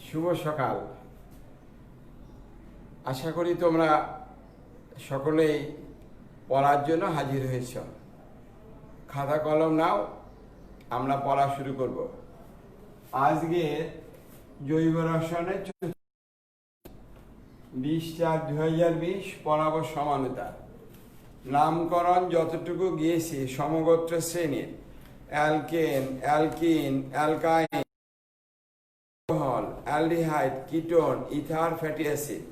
শুভ সকাল। আশা করি তোমরা সকলেই পড়ার জন্য হাজির হয়েছ। খাতা কলম নাও, আমরা পড়া শুরু করব। আজকে জৈব রসায়নের 20/4/2020 পড়াবো সমানতা। নামকরণ যতটুকু গিয়েছি সমগোত্র শ্রেণীর alkane, alkyne, অ্যালকাইন, aldehyde, ketone, ether, fatty acid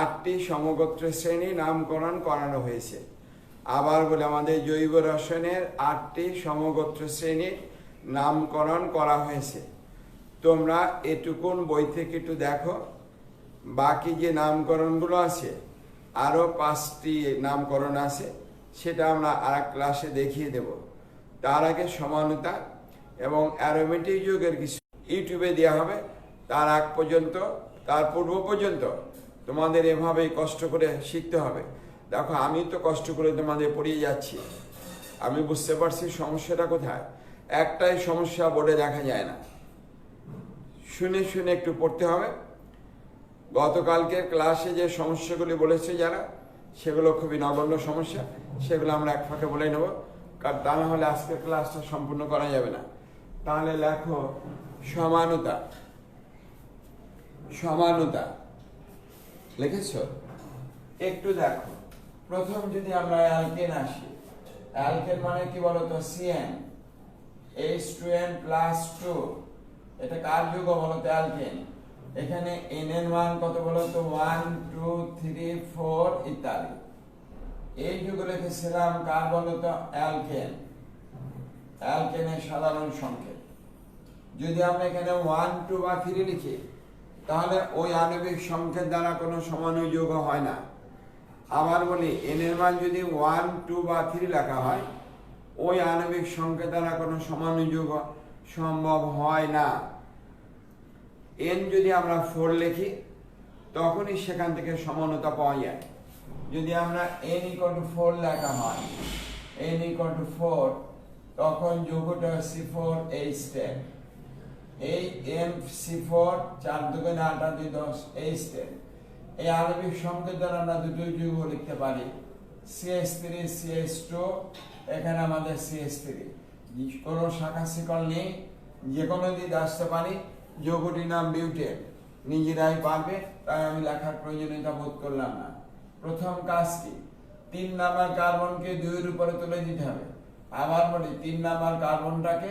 8টি সমগোত্র শ্রেণী নামকরণ করানো হয়েছে। আবার বলে আমাদের জৈব রসায়নের 8টি সমগোত্র শ্রেণীর নামকরণ করা হয়েছে। তোমরা এটুকুন বই থেকে একটু দেখো, বাকি যে নামকরণগুলো আছে আরও 5টি নামকরণ আছে, সেটা আমরা আর এক ক্লাসে দেখিয়ে দেব। তার আগে সমানতা এবং অ্যারোমেটিক যুগের কিছু ইউটিউবে দেওয়া হবে। তার আগ পর্যন্ত, তার পূর্ব পর্যন্ত তোমাদের এভাবেই কষ্ট করে শিখতে হবে। দেখো, আমি তো কষ্ট করে তোমাদের পড়িয়ে যাচ্ছি, আমি বুঝতে পারছি সমস্যাটা কোথায়। একটাই সমস্যা বোর্ডে দেখা যায় না, শুনে শুনে একটু পড়তে হবে। গতকালকের ক্লাসে যে সমস্যাগুলি বলেছে যারা, সেগুলো খুবই নগণ্য সমস্যা, সেগুলো আমরা এক ফাঁকে বলে নেব, কারণ তা না হলে আজকের ক্লাসটা সম্পূর্ণ করা যাবে না। তাহলে লেখো সমানতা। সমানতা লিখেছ? একটু দেখো, প্রথম যদি আমরা অ্যালকেন আসি, অ্যালকেন মানে কি বলতো? CN H2n+2, এটা কার যৌগ বলতো? অ্যালকেন। এখানে N এর মান কত বলতো? 1 2 3 4 ইত্যাদি। এই যৌগ লিখেছিলাম কার বলতো? অ্যালকেন। অ্যালকেনের সাধারণ সংকেত। যদি আমরা এখানে 1 2 বা 3 লিখি, তাহলে ওই আণবিক সংকেত দ্বারা কোনো সমানুযোগ হয় না। আবার বলি, N এর মান যদি 1 2 বা 3 লেখা হয়, ওই আণবিক সংকেত দ্বারা কোনো সমানুযোগ সম্ভব হয় না। N যদি আমরা 4 লিখি, তখনই সেখান থেকে সমানতা পাওয়া যায়। যদি আমরা N = 4 লেখা হয়, N = 4, তখন যৌগটা C4H10। এই MC4 4 × 2 = 8 2 10 H10। এই আণবিক সংকেত দ্বারা আমরা দুটো যৌগ লিখতে পারি, CH3 CH2। এখানে আমাদের CH3, কোনো শাখা শিকল নেই, যে কোনো দিকে আসতে পারি। যৌগটির নাম বিউটেন, নিজেরাই পারবে, তাই আমি লেখার প্রয়োজনীয়তা বোধ করলাম না। প্রথম কাজ কি? 3 নাম্বার কার্বনকে 2 এর উপরে তুলে দিতে হবে। আবার বলি, 3 নাম্বার কার্বনটাকে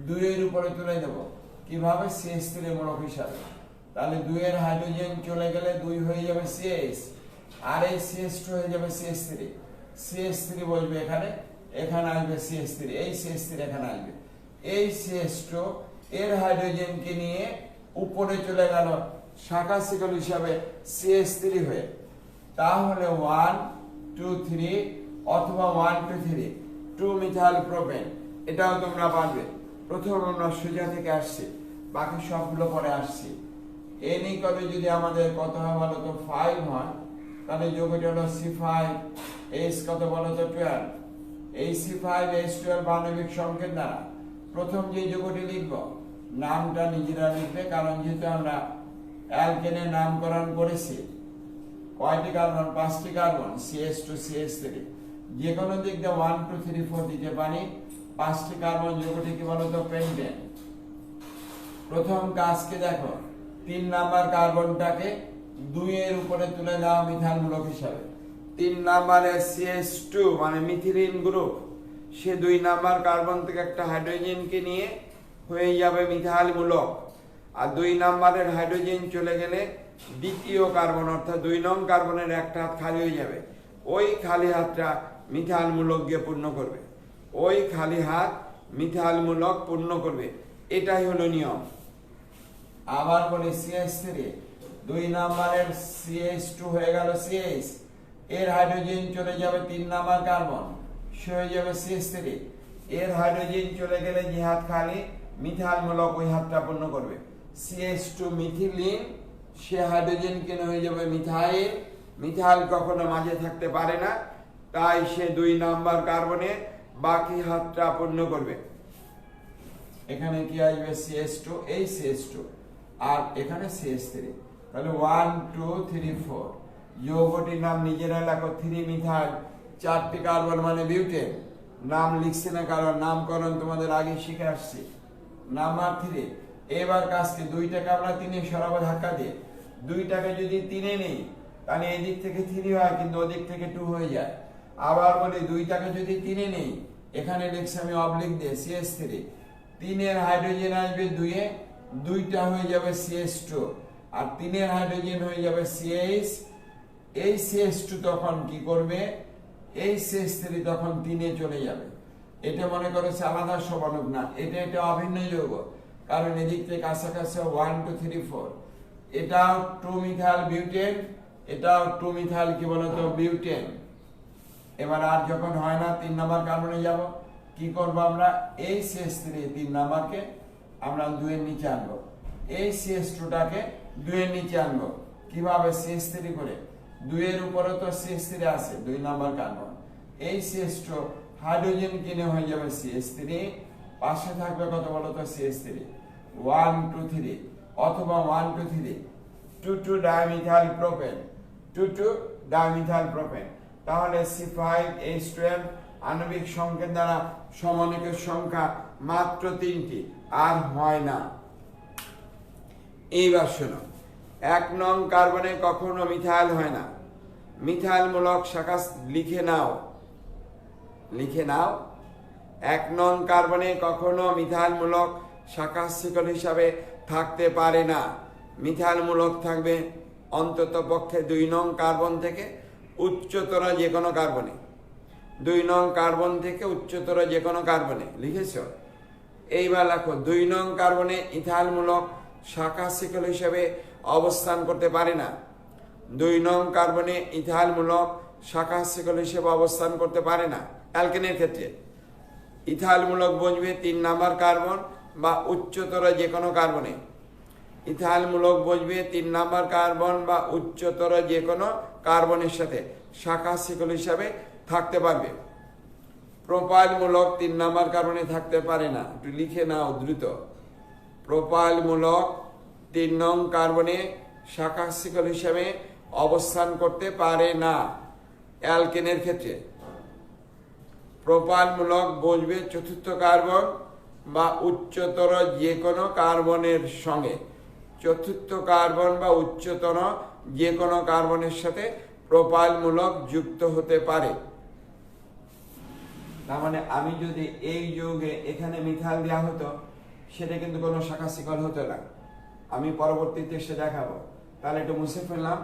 2 এর উপরে তুলে দেব। কিভাবে? CH3 মূলক হিসাবে। তাহলে 2 এর হাইড্রোজেন চলে গেলে 2 হয়ে যাবে CH, আর এই CH2 হয়ে যাবে CH3। CH3 বসবে এখানে, এখানে আসবে CH3, এই CH3 এখানে আসবে। এই CH2 এর হাইড্রোজেনকে নিয়ে উপরে চলে গেল শাখা শিকল হিসাবে CH3 হয়ে। তাহলে 1 2 3 অথবা 1 2 3 2 মিথাইল প্রোপেন, এটাও তোমরা পারবে। প্রথম আমরা সোজা থেকে আসছি, বাকি সবগুলো পরে আসছি। N = যদি আমাদের কত হয় বলো তো? 5 হয়, তাহলে যৌগটি হলো C5H কত বলো তো? 12। এই C5H12 আণবিক সংকেত দ্বারা প্রথম যে যৌগটি লিখব, নামটা নিজেরা লিখবে, কারণ যেহেতু আমরা অ্যালকেনের নামকরণ করেছি। কয়টি কার্বন? 5টি কার্বন, CH2 CH3। যে কোনো দিক দিয়ে 1 2 3 4 দিতে পারি। 5টি কার্বন যৌগটি কি বলতো? পেন্টেন। প্রথম কাজকে দেখো, 3 নাম্বার কার্বনটাকে 2 এর উপরে তুলে দাও মিথাইল মূলক হিসাবে। 3 নাম্বারের CH2 মানে মিথিলিন গ্রুপ, সে 2 নাম্বার কার্বন থেকে একটা হাইড্রোজেনকে নিয়ে হয়ে যাবে মিথাইল মূলক। আর 2 নাম্বারের হাইড্রোজেন চলে গেলে দ্বিতীয় কার্বন, অর্থাৎ 2 নং কার্বনের একটা হাত খালি হয়ে যাবে। ওই খালি হাতটা মিথাইল মূলক গিয়ে পূর্ণ করবে, ওই খালি হাত মিথাইল মূলক পূর্ণ করবে। এটাই হলো নিয়ম। আবার বলি, CH3 2 নাম্বারের CH2 হয়ে গেল CH, এর হাইড্রোজেন চলে যাবে 3 নাম্বার কার্বন, সে হয়ে যাবে CH3। এর হাইড্রোজেন চলে গেলে যে হাত খালি মিথাইল মূলক, ওই হাতটা পূর্ণ করবে। CH2 মিথিলিন, সে হাইড্রোজেন কেন হয়ে যাবে মিথাইল। মিথাইল কখনো মাঝে থাকতে পারে না, তাই সে 2 নাম্বার কার্বনে বাকি হাতটা পূর্ণ করবে। এখানে কি আসবে? CH2, এই CH2 আর এখানে CH3, তাহলে 1 2 3 4। যৌগটির নাম নিজেরা লেখো 3 মিথাইল, 4টি কার্বন মানে বিউটেন। নাম লিখছি না কারণ নামকরণ তোমাদের আগে শিখে আসছি। নাম্বার 3, এবার কাজকে 2টাকে আমরা 3-এ সরাবো ধাক্কা দিয়ে। 2টাকে যদি 3-এ নেই তাহলে এই দিক থেকে 3 হয় কিন্তু ওদিক থেকে 2 হয়ে যায়। আবার বলি 2টাকে যদি 3-এ নেই, এখানে লিখছি আমি অবলিক দিয়ে CH3, 3-এর হাইড্রোজেন আসবে 2-এ, 2টা হয়ে যাবে CH2 আর 3-এর হাইড্রোজেন হয়ে যাবে CH। এই CH2 তখন কি করবে, এই CH3 তখন 3-এ চলে যাবে। এটা মনে করেছে আলাদা সমানুক না, এটা অভিন্ন যৌগ, কারণ এদিক থেকে কাছাকাছি 1 2 3 4। এটাও 2 মিথাইল বিউটেন, এটাও 2 মিথাইল কি বলতো বিউটেন। এবার আর যখন হয় না 3 নাম্বার কার্বনে যাব, কি করব আমরা, এই CH3 3 নাম্বারকে আমরা 2 এর নিচে আনবো, এই CH2টাকে 2 এর নিচে আনবো। কিভাবে, CH3 করে 2 এর উপরে তো CH3 আছে 2 নাম্বার কার্বন, এই CH2 হাইড্রোজেন কিনে হয়ে যাবে CH3, পাশে থাকবে কত বলতো CH3 1 2 3 অথবা 1 2 3 2 2 ডাইমিথাইল প্রোপেন, 2 2 ডাইমিথাইল প্রোপেন। তাহলে C5H12 আণবিক সংকেত দ্বারা সমনিকের সংখ্যা মাত্র 3টি, আর হয় না। এইবার শোনো, 1 নং কার্বনে কখনো মিথাইল হয় না। মিথাইল মূলক শাখা লিখে নাও, লিখে নাও। 1 নং কার্বনে কখনো মিথাইল মূলক শাখা শিকল হিসাবে থাকতে পারে না। মিথাইল মূলক থাকবে অন্তত পক্ষে 2 নং কার্বন থেকে উচ্চতর যে কোনো কার্বনে, 2 নং কার্বন থেকে উচ্চতর যে কোনো কার্বনে। লিখেছ? এইবার লেখো 2 নং কার্বনে ইথাইল মূলক শাখা শিকল হিসাবে অবস্থান করতে পারে না। 2 নং কার্বনে ইথাইল মূলক শাখা শিকল হিসেবে অবস্থান করতে পারে না। অ্যালকেনের ক্ষেত্রে ইথাইল মূলক বসবে 3 নাম্বার কার্বন বা উচ্চতর যে কোনো কার্বনে। ইথাইল মূলক বসবে 3 নাম্বার কার্বন বা উচ্চতর যে কোনো কার্বনের সাথে শাখা শিকল হিসাবে থাকতে পারবে। প্রোপাইল মূলক 3 নাম্বার কার্বনে থাকতে পারে না। একটু লিখে নাও দ্রুত। প্রোপাইল মূলক 3 নং কার্বনে শাখা শিকল হিসাবে অবস্থান করতে পারে না। অ্যালকেনের ক্ষেত্রে প্রোপাইল মূলক বসবে 4র্থ কার্বন বা উচ্চতর যে কোনো কার্বনের সঙ্গে। 4র্থ কার্বন বা উচ্চতর যে কোনো কার্বনের সাথে প্রোপাইল মূলক যুক্ত হতে পারে। তার মানে আমি যদি এই যৌগে এখানে মিথাইল দেওয়া হতো, সেটা কিন্তু কোনো শাখা শিকল হতো না। আমি পরবর্তীতে সে দেখাবো। তাহলে একটু মুছে ফেললাম।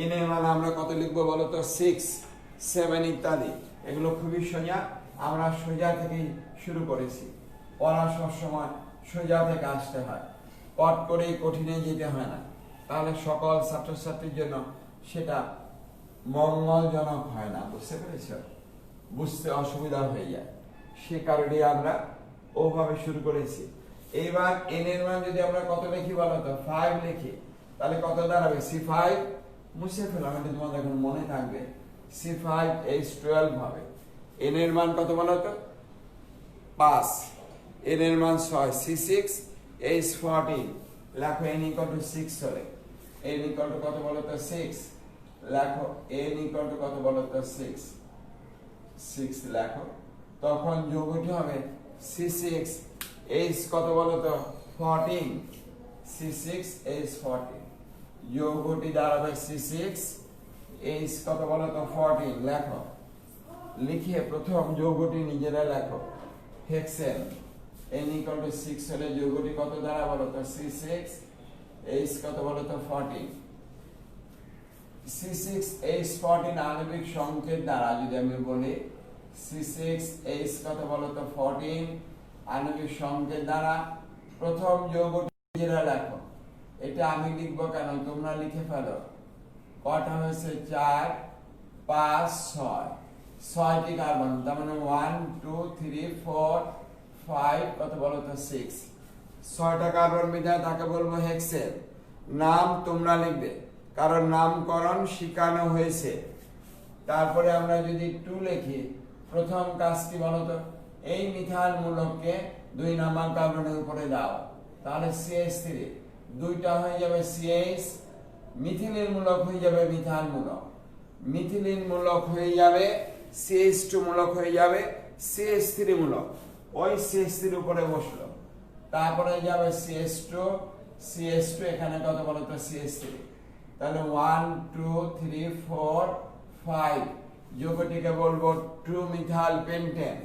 এনে মানে আমরা কত লিখবো বলতো, 6 7 ইত্যাদি। এগুলো খুবই সোজা, আমরা সোজা থেকেই শুরু করেছি। পড়া সবসময় সোজা থেকে আসতে হয়, পট করেই কঠিনে যেতে হয় না, তাহলে সকল ছাত্রছাত্রীর জন্য সেটা মঙ্গলজনক হয় না। বুঝতে পেরেছ? বুঝতে অসুবিধা হয়ে যায়, সে কারণে আমরা ওভাবে শুরু করেছি। এইবার এন এর মান যদি আমরা কত লিখি বলতো, 5 লিখি, তাহলে কত দাঁড়াবে, C5 মুছে ফেলাম, এটা তোমাদের এখন মনে থাকবে, C5H12 হবে। এন এর মান কত বলতো, 5, এন এর মান 6, C6H14 লেখো, n = 6 হলে n = কত বলতো, 6 লেখো, n = কত বলতো, 6 লেখো। তখন যৌগটি হবে C6H কত বলতো, 14, C6H14। যৌগটি দাঁড়াবে C6H কত বলতো, 14 লেখো। লিখে প্রথম যৌগটি নিজেরা লেখো, হেক্সেন। n = 6 হলে যৌগটি কত দ্বারা বলতো, C6H কত বলতো, 14। C6H14 আণবিক সংকেত দ্বারা যদি আমি বলি, C6H কত বলতো, 14 আণবিক সংকেত দ্বারা প্রথম যৌগটি নিজেরা লেখো। এটা আমি লিখবো কেন, তোমরা লিখে ফেলো। কটা হয়েছে, 4 5 6, 6টি কার্বন, তার মানে 1 2 3 4 5 কত বলতো, 6। 6টা কার্বন বিধায় তাকে বলবো হেক্সেন। নাম তোমরা লিখবে, কারণ নামকরণ শিখানো হয়েছে। তারপরে আমরা যদি 2 লিখি, প্রথম কাজ কি বলতো, এই মিথাইল মূলককে 2 নাম্বার কার্বনের উপরে দাও, তাহলে CH3 দুইটা হয়ে যাবে সিএইচ, মিথিলিন মূলক হয়ে যাবে মিথাইল মূলক, মিথিলিন মূলক হয়ে যাবে CH2 মূলক হয়ে যাবে CH3 মূলক, ওই CH3 উপরে বসলো, তারপরে যাবে CH2 এখানে কত বলতো CH3, তাহলে 1 2 3 4 5 যৌগটিকে বলবো 2 মিথাইল পেন্টেন।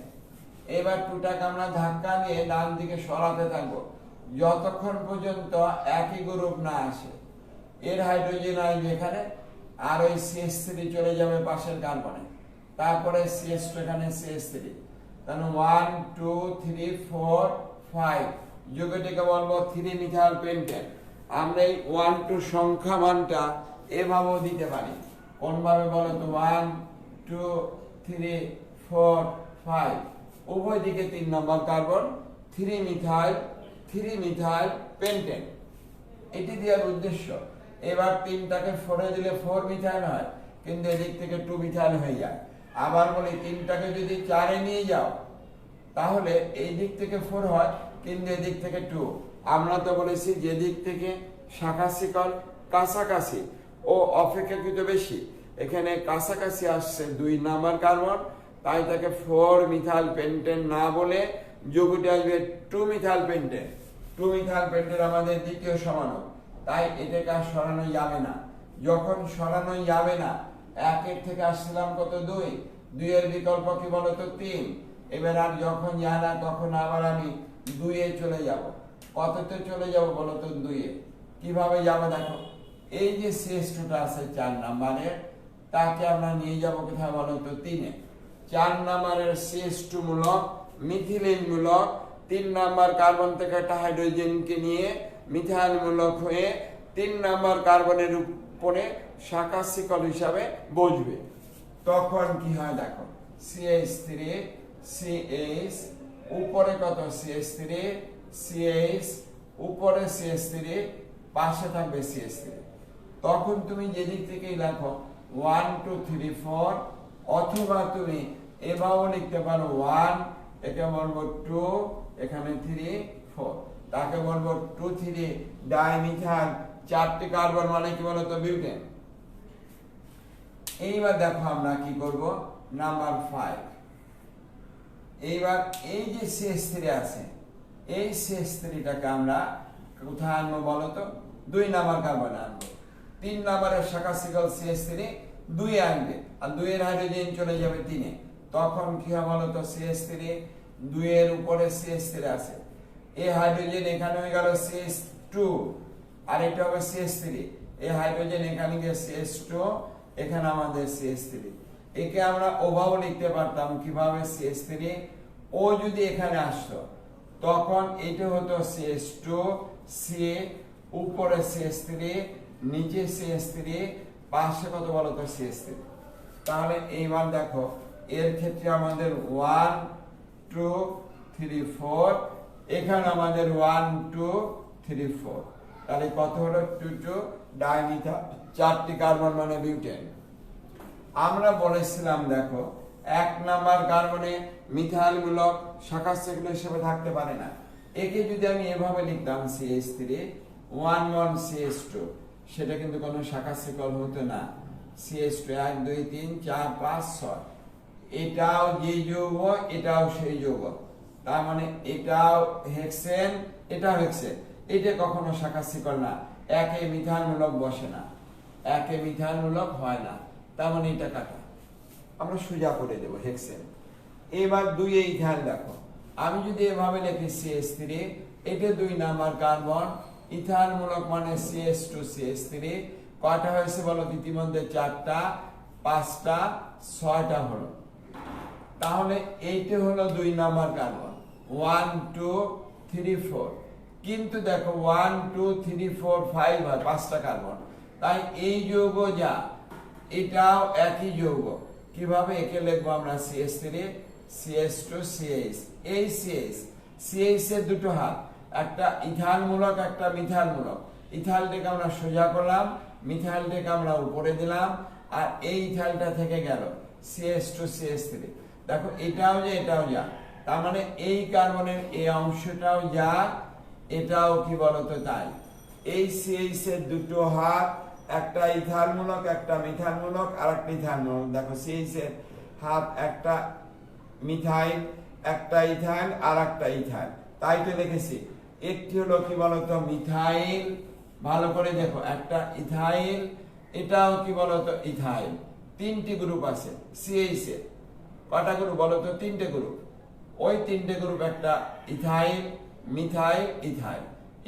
এবার 2টাকে আমরা ধাক্কা দিয়ে ডান দিকে সরাতে থাকবো যতক্ষণ পর্যন্ত একই গ্রুপ না আসে। এর হাইড্রোজেন আসবে এখানে, আর ওই CH3 চলে যাবে পাশের কার্বনে, তারপরে CH2 এখানে CH3, তাহলে 1 2 3 4 5 যৌগটিকে বলবো 3 মিথাইল পেন্টেন। আমরা এই 1 2 সংখ্যা মানটা এভাবেও দিতে পারি, কোন ভাবে বলো তো, 1 2 3 4 5 উভয় দিকে 3 নম্বর কার্বন, 3 মিথাইল পেন্টেন, এটি দেওয়ার উদ্দেশ্য। এবার 3টাকে 4 এ দিলে 4 মিথাইল হয়, কিন্তু এদিক থেকে 2 মিথাইল হয়ে যায়। আবার বলি 3টাকে যদি 4 এ নিয়ে যাও তাহলে এই দিক থেকে 4 হয়, কিন্তু এদিক থেকে 2। আমরা তো বলেছি যে দিক থেকে শাখা শিকল কাছাকাছি ও অপেক্ষাকৃত বেশি, এখানে কাছাকাছি আসছে 2 নাম্বার কার্বন, তাই তাকে 4 মিথাইল পেন্টেন না বলে যৌগটি আসবে 2 মিথাইল পেন্টেন। 2 মিথাইল পেন্টেন আমাদের দ্বিতীয় সমানক, তাই এটাকে আর সরানো যাবে না। যখন সরানো যাবে না, 1 এর থেকে আসছিলাম কত 2, 2 এর বিকল্প কি বলতো 3, এবার আর যখন যায় না তখন আবার আমি 2 এ চলে যাব। কততে চলে যাব বলতো 2 এ। কিভাবে যাব দেখো, এই যে CH2টা আছে 4 নম্বরের, তাকে আমরা নিয়ে যাব কোথায় বলতো 3 এ। 4 নম্বরের CH2 মূলক মিথিলিন মূলক 3 নাম্বার কার্বন থেকে একটা হাইড্রোজেনকে নিয়ে মিথাইল মূলক হয়ে 3 নাম্বার কার্বনের উপরে শাখা শিকল হিসাবে বসবে। তখন কি হয় দেখো, CH3 CH উপরে কত CH3 CH উপরে CH3 পাশে থাকবে CH3। তখন তুমি যেদিক থেকেই লেখো 1 2 3 4, অথবা তুমি এভাবেও লিখতে পারো 1, একে বলবো 2, এখানে 3 4, তাকে বলবো 2 3 ডাইমিথাইল, 4টি কার্বন মানে কি বলতো বিউটেন। এইবার দেখো আমরা কি করব, নাম্বার 5। এইবার এই যে CH3 আছে, এই CH3টাকে আমরা কোথায় আনবো বলতো, 2 নাম্বার কার্বনে আনবো। 3 নাম্বারের শাখা শিকল CH3 2 এ আনবে, আর 2 এর হাইড্রোজেন চলে যাবে 3 এ। তখন কি হবে বলতো, CH3 2 এর উপরে CH3 আছে, এই হাইড্রোজেন এখানে হয়ে গেল CH2, আর এটা হবে CH3, এই হাইড্রোজেন এখানে গিয়ে CH2, এখানে আমাদের CH3। একে আমরা ওভাবে লিখতে পারতাম কিভাবে, CH3 ও যদি এখানে আসতো তখন এটা হতো CH2 C, উপরে CH3, নিচে CH3, পাশে কত বলতো CH3। তাহলে এইবার দেখো, এর ক্ষেত্রে আমাদের 1 2 3 4, এখানে আমাদের 1 2 3 4, তাহলে কত হলো 2 2 ডাইমিথাইল, 4টি কার্বন মানে বিউটেন। আমরা বলেছিলাম দেখো, 1 নাম্বার কার্বনে মিথাইল মূলক শাখা শিকল হিসেবে থাকতে পারে না। একে যদি আমি এভাবে লিখতাম CH3 1 1 CH2, সেটা কিন্তু কোনো শাখা শিকল হতো না। CH2 1 2 3 4 5 6, এটাও যে যৌগ এটাও সেই যৌগ, তার মানে এটাও হেক্সেন এটাও হেক্সেন, এটা কখনো শাখা শিকল না, একে মিথাইল মূলক বসে না, একে মিথাইল মূলক হয় না, তার মানে এটা কাটা, আমরা সোজা করে দেব হেক্সেন। এবার 2 এ ইথাইল দেখো, আমি যদি এভাবে লিখি CH3, এটা 2 নাম্বার কার্বন, ইথাইল মূলক মানে CH2 CH3, কয়টা হয়েছে বলো, ইতিমধ্যে 4টা 5টা 6টা হলো। তাহলে এইটা হলো 2 নাম্বার কার্বন, 1 2 3 4, কিন্তু দেখো 1 2 3 4 5 হয় 5টা কার্বন, তাই এই যৌগ যা এটাও একই যৌগ। কিভাবে, একে লিখবো আমরা CH3 CH2 CH, এই CH এর দুটো হাত, একটা ইথাইল মূলক একটা মিথাইল মূলক। ইথাইলটাকে আমরা সোজা করলাম, মিথাইলটাকে আমরা উপরে দিলাম, আর এই ইথাইলটা থেকে গেল CH2 CH3। দেখো এটাও যে এটাও যা, তার মানে এই কার্বনের এই অংশটাও যা, এটাও কি বলতো তাই। এই সিএইচ এর দুটো হাত, একটা ইথানমূলক একটা মিথানমূলক আর একটা ইথানমূলক। দেখো সিএইচ এর হাত একটা মিথাইল, একটা ইথাইল আর একটা ইথাইল, তাই তো লিখেছি। একটি হলো কি বলতো মিথাইল, ভালো করে দেখো, একটা ইথাইল, এটাও কি বলতো ইথাইল। তিনটি গ্রুপ আছে সিএইচ এর। কটা গ্রুপ বলতো? তিনটে গ্রুপ। ওই তিনটে গ্রুপ একটা ethyl, methyl, ethyl,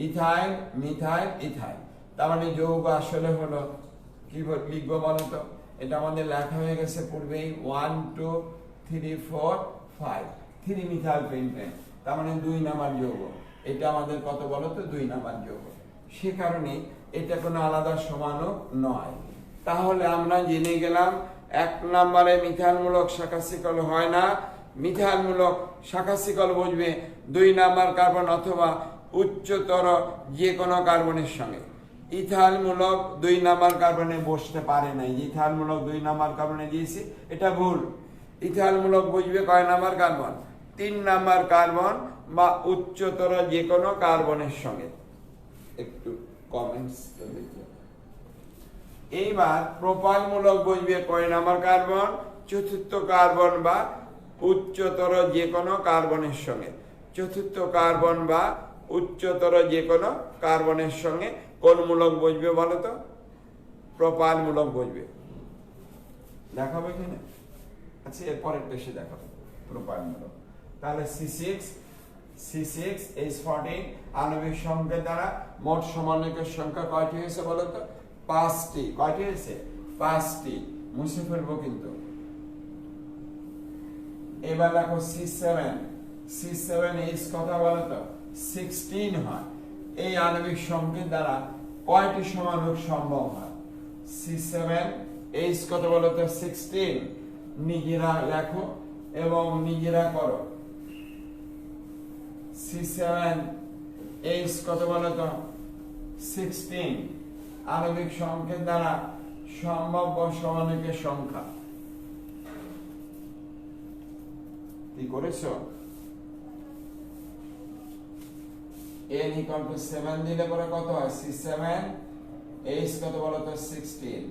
ethyl, methyl, ethyl. তার মানে যৌগ আসলে হলো কি লিখবো বলতো? এটা আমাদের লেখা হয়ে গেছে পূর্বেই, 1 2 3 4 5, 3 মিথাইল পেন্টেন, তার মানে 2 নাম্বার যৌগ। এটা আমাদের কত বলতো? 2 নাম্বার যৌগ। সে কারণে এটা কোনো আলাদা সমানক নয়। তাহলে আমরা জেনে গেলাম 1 নম্বরে মিথানমূলক শাখাশিকল হয় না। মিথানমূলক শাখাশিকল বুঝবে 2 নাম্বার কার্বন অথবা উচ্চতর যে কোনো কার্বনের সঙ্গে। ইথানমূলক 2 নাম্বার কার্বনে বসতে পারে না। ইথানমূলক 2 নাম্বার কার্বনে দিয়েছি, এটা ভুল। ইথানমূলক বুঝবে কয় নাম্বার কার্বন? 3 নাম্বার কার্বন বা উচ্চতর যে কোনো কার্বনের সঙ্গে। একটু কমেন্টস দেখো। এইবার প্রোপানমূলক বুঝবে কয় নাম্বার কার্বন? চতুর্থ কার্বন বা উচ্চতর যে কোনো কার্বনের সঙ্গে। চতুর্থ কার্বন বা উচ্চতর যে কোনো কার্বনের সঙ্গে কোন মূলক বুঝবে বলো তো? প্রোপানমূলক বুঝবে। দেখাবো এখানে, আচ্ছা এরপরের পেশে দেখাবো প্রোপানমূলক। তাহলে C6H14 আণবিক সংকেত দ্বারা মোট সমন্বয়কের সংখ্যা কয়টি হয়েছে বলো তো? 5টি। কয়টি হয়েছে? 5টি। মুছে ফেলবো কিন্তু। এবার দেখো C7H কথা বলো তো? 16 হয়। এই আণবিক সংকেত দ্বারা কয়টি সমন্বয়ক সম্ভব হয়? C7H কত বলো তো? 16। নিজেরা লেখো এবং নিজেরা করো। C7H কত বলো তো? 16 আণবিক সংকেত দ্বারা সম্ভাব্য সমন্বয়কের সংখ্যা। কি করেছো? n = 7 দিলে পরে কত হয়? C7H কত বলো তো? 16।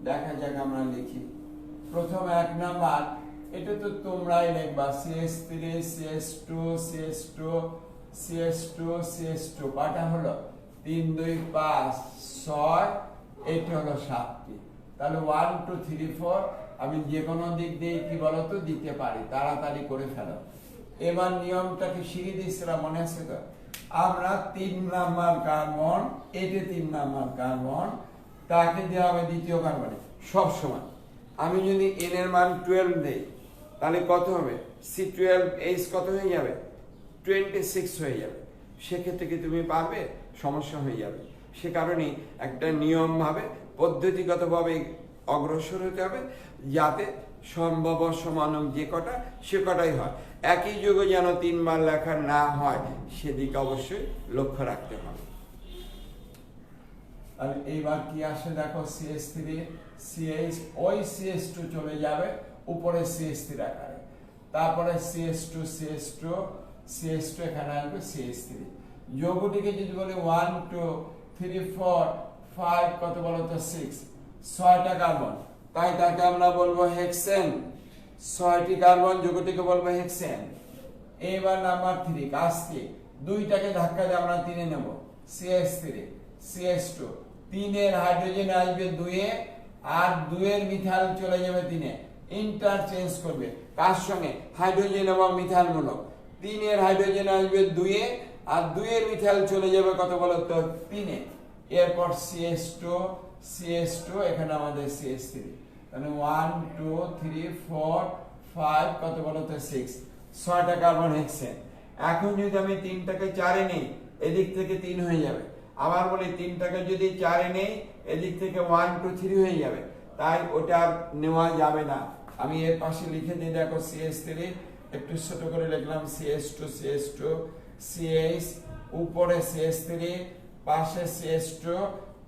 দেখা যাক আমরা লিখি। প্রথম 1 নাম্বার, এটা তো তোমরাই লিখবা, CH3 CH2 CH2 CH2 CH2, কয়টা হলো? 3 2 5 6, এটা হলো 7টি। তাহলে 1 2 3 4 আমি যে কোনো দিক দিয়ে কি বলতো দিতে পারি। তাড়াতাড়ি করে ফেলো। এবার নিয়মটা কি শিখিয়ে দিয়েছিলাম, মনে আছে তো? আমরা 3 নাম্বার কার্বন, এটা 3 নাম্বার কার্বন, তাকে দেওয়া হবে দ্বিতীয় কার্বনে সব সময়। আমি যদি n এর মান 12 দেই তাহলে কত হবে? C12H কত হয়ে যাবে? 26 হয়ে যাবে। সেক্ষেত্রে কি তুমি পারবে? সমস্যা হয়ে যাবে। সে কারণে একটা নিয়ম ভাবে পদ্ধতিগতভাবে অগ্রসর হতে হবে, যাতে সম্ভব সমানক যে কটা সে কটাই হয়। একই যুগে যেন 3 বার লেখা না হয় সেদিকে অবশ্যই লক্ষ্য রাখতে হবে। আর এইবার কি আসে দেখো, CH3 CH, ওই CH2 চলে যাবে উপরে CH3 আকারে, তারপরে CH2 CH2 CH2 এখানে আসবে CH3। যৌগটিকে যদি বলি 1 2 3 4 5 কত বলো তো? 6, 6টা কার্বন, তাই তাকে আমরা বলবো হেক্সেন। 6টি কার্বন যৌগটিকে বলবো হেক্সেন। এবার নাম্বার 3, কাজটি 2টাকে ধাক্কা দিয়ে আমরা 3 এ নেব, CH3 CH2, 3 এর হাইড্রোজেন আসবে 2 এ, আর 2 এর মিথাইল চলে যাবে 3 এ। ইন্টারচেঞ্জ করবে কার সঙ্গে? হাইড্রোজেন এবং মিথাইল মূলক। 3 এর হাইড্রোজেন আসবে 2 এ, আর 2 এর মিথাইল চলে যাবে কত বলো তো? 3 এ। এরপর CH2 CH2, এখানে আমাদের CH3। তাহলে 1 2 3 4 5 কত বলো তো? 6, 6টা কার্বন হেক্সেন। এখন যদি আমি 3টাকে 4 এ নেই, এদিক থেকে 3 হয়ে যাবে। আবার বলি 3টাকে যদি 4 এ নেই, এদিক থেকে 1 2 3 হয়ে যাবে, তাই ওটা নেওয়া যাবে না। আমি এর পাশে লিখে দিই, দেখো CH3, একটু ছোট করে লিখলাম CH2 CH2 CH, উপরে CH3, পাশে CH2,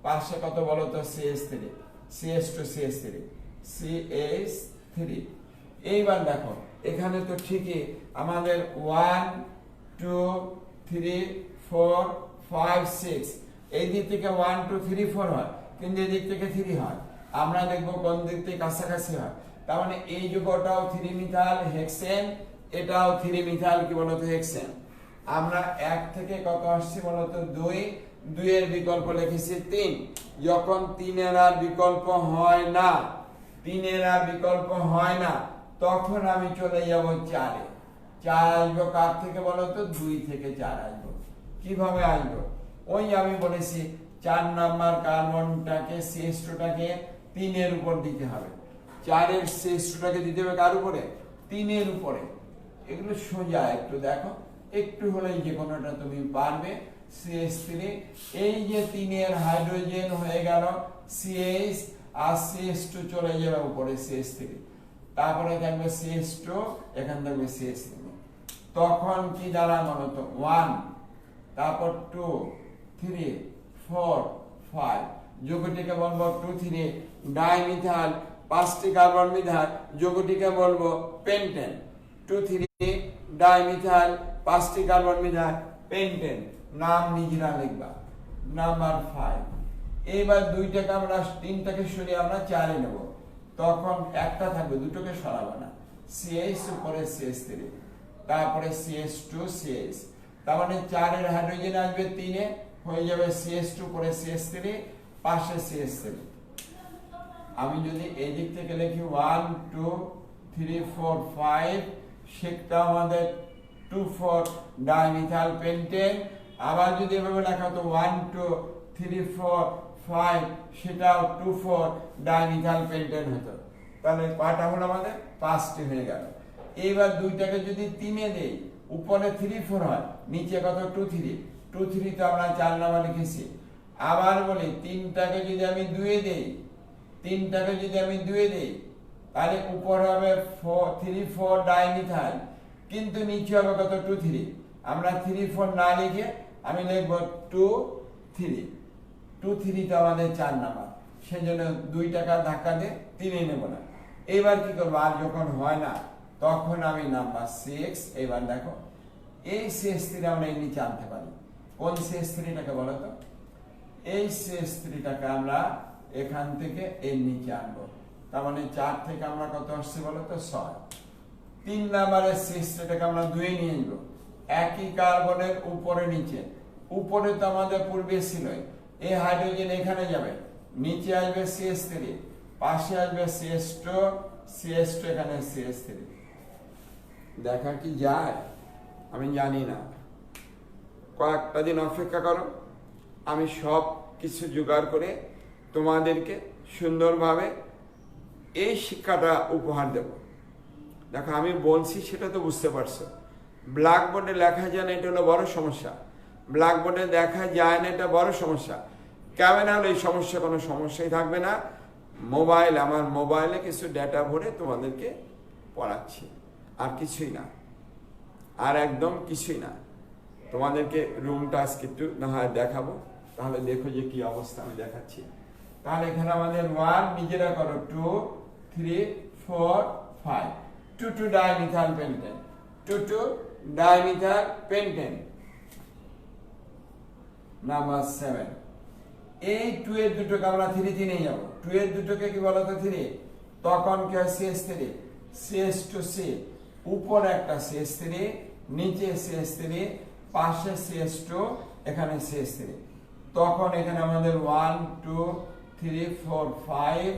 পাশে কত বলো তো? CH3 CH2 CH3 CH3। এইবার দেখো এখানে তো ঠিকই আমাদের 1 2 3 4 5 6, এই দিক থেকে 1 2 3 4 হয়, কিন্তু এই দিক থেকে 3 হয়। আমরা দেখবো কোন দিক থেকে কাছাকাছি হয়। তার মানে এই যৌগটাও 3 মিথাইল হেক্সেন, এটাও 3 মিথাইল কি বলতো হেক্সেন। আমরা 1 থেকে কত আসছে বলতো 2, 2 এর বিকল্প লিখেছি 3। যখন 3 এর আর বিকল্প হয় না, 3 এর আর বিকল্প হয় না, তখন আমি চলে যাব 4 এ। 4 আসবো কার থেকে বলতো 2 থেকে 4 আসবো। কিভাবে আসবো? ওই আমি বলেছি 4 নাম্বার কার্বনটাকে CH2টাকে 3 এর উপর দিতে হবে। 4 এর CH2টাকে দিতে হবে কার উপরে? 3 এর উপরে। এগুলো সোজা, একটু দেখো, একটু হলেই যে কোনোটা তুমি পারবে। CH3, এই যে 3 এর হাইড্রোজেন হয়ে গেল CH, আর CH2 চলে যাবে উপরে CH3, তারপরে থাকবে CH2, এখান থাকবে CH3। তখন কি দাঁড়ায় বলতো 1, তারপর 2 3 4 5, যৌগটিকে বলবো 2 3 ডাইমিথাইল, 5টি কার্বন মিথাইল, যৌগটিকে বলবো পেন্টেন। 2 3 ডাইমিথাইল, 5টি কার্বন মিথাইল, পেন্টেন। নাম নিজেরা লিখবা। নাম্বার 5। এইবার 2টাকে আমরা 3টাকে সরিয়ে আমরা 4 এ নেব। তখন একটা থাকবে, দুটোকে সরাবো না। CH উপরে CH3, তারপরে CH2 CH, তার মানে 4 এর হাইড্রোজেন আসবে 3 এ, হয়ে যাবে CH2 উপরে CH3, পাশে CH3। আমি যদি এই দিক থেকে লিখি 1 2 3 4 5, সেটা আমাদের 2 4 ডাইমিথাইল পেন্টেন। আবার যদি এভাবে লেখা হতো 1 2 3 4 5, সেটাও 2 4 ডাইমিথাইল পেন্টেন হতো। তাহলে কয়টা হলো আমাদের? 5টি হয়ে গেল। এইবার 2টাকে যদি 3 এ দেই, উপরে 3 4 হয়, নিচে কত 2 3, 2 3 তো আমরা 4 নাম্বার লিখেছি। আবার বলি 3টাকে যদি আমি 2 এ দেই, 3টাকে যদি আমি 2 এ দেই, তাহলে উপরে হবে 3 4 ডাইমিথাইল, কিন্তু নিচে হবে কত 2 3। আমরা 3 4 না লিখে আমি লিখব 2 3। 2 3 তো আমাদের 4 নাম্বার, সেজন্য 2টাকে ধাক্কা দিয়ে 3 এ নেব না। এবার কি করব? আর যখন হয় না, তখন আমি নাম্বার 6। এবার দেখো, এই CH3 আমরা এর নিচে আনতে পারি। কোন CH3টাকে বলো তো? এই CH3টাকে আমরা এখান থেকে এর নিচে আনবো। তার মানে 4 থেকে আমরা কত আসছে বলো তো? 6। 3 নাম্বারের CH3টাকে আমরা 2 এ নিয়ে যাব। একই কার্বনের উপরে নিচে, উপরে তো আমাদের পূর্বে ছিল, এই হাইড্রোজেন এখানে যাবে, নিচে আসবে CH3, পাশে আসবে CH2, CH2 এখানে CH3। দেখা কি যায়? আমি জানি না, কয়েকটা দিন অপেক্ষা করো, আমি সব কিছু জোগাড় করে তোমাদেরকে সুন্দরভাবে এই শিক্ষাটা উপহার দেব। দেখো, আমি বলছি সেটা তো বুঝতে পারছো। ব্ল্যাকবোর্ডে লেখা যায় না, এটা হলো বড় সমস্যা। ব্ল্যাকবোর্ডে দেখা যায় না, এটা বড় সমস্যা। ক্যামেরা হলে এই সমস্যা কোনো সমস্যাই থাকবে না। মোবাইল, আমার মোবাইলে কিছু ডেটা ভরে তোমাদেরকে পড়াচ্ছি, আর কিছুই না, আর একদম কিছুই না। তোমাদেরকে রুমটা আজকে একটু না হয় দেখাবো, তাহলে দেখো যে কি অবস্থা আমি দেখাচ্ছি। তাহলে এখানে আমাদের 1, নিজেরা করো 2 3 4 5, 2 2 dimethyl pentane, 2 2 dimethyl pentane. Number 7। এই 2 এর দুটোকে আমরা 3 3 নিয়ে যাব। 2 এর দুটোকে কি বলো তো 3, তখন কি হয় CH3 CH2C, উপরে একটা CH3, নিচে CH3, পাশে CH2, এখানে CH3। তখন এখানে আমাদের 1 2 3 4 5,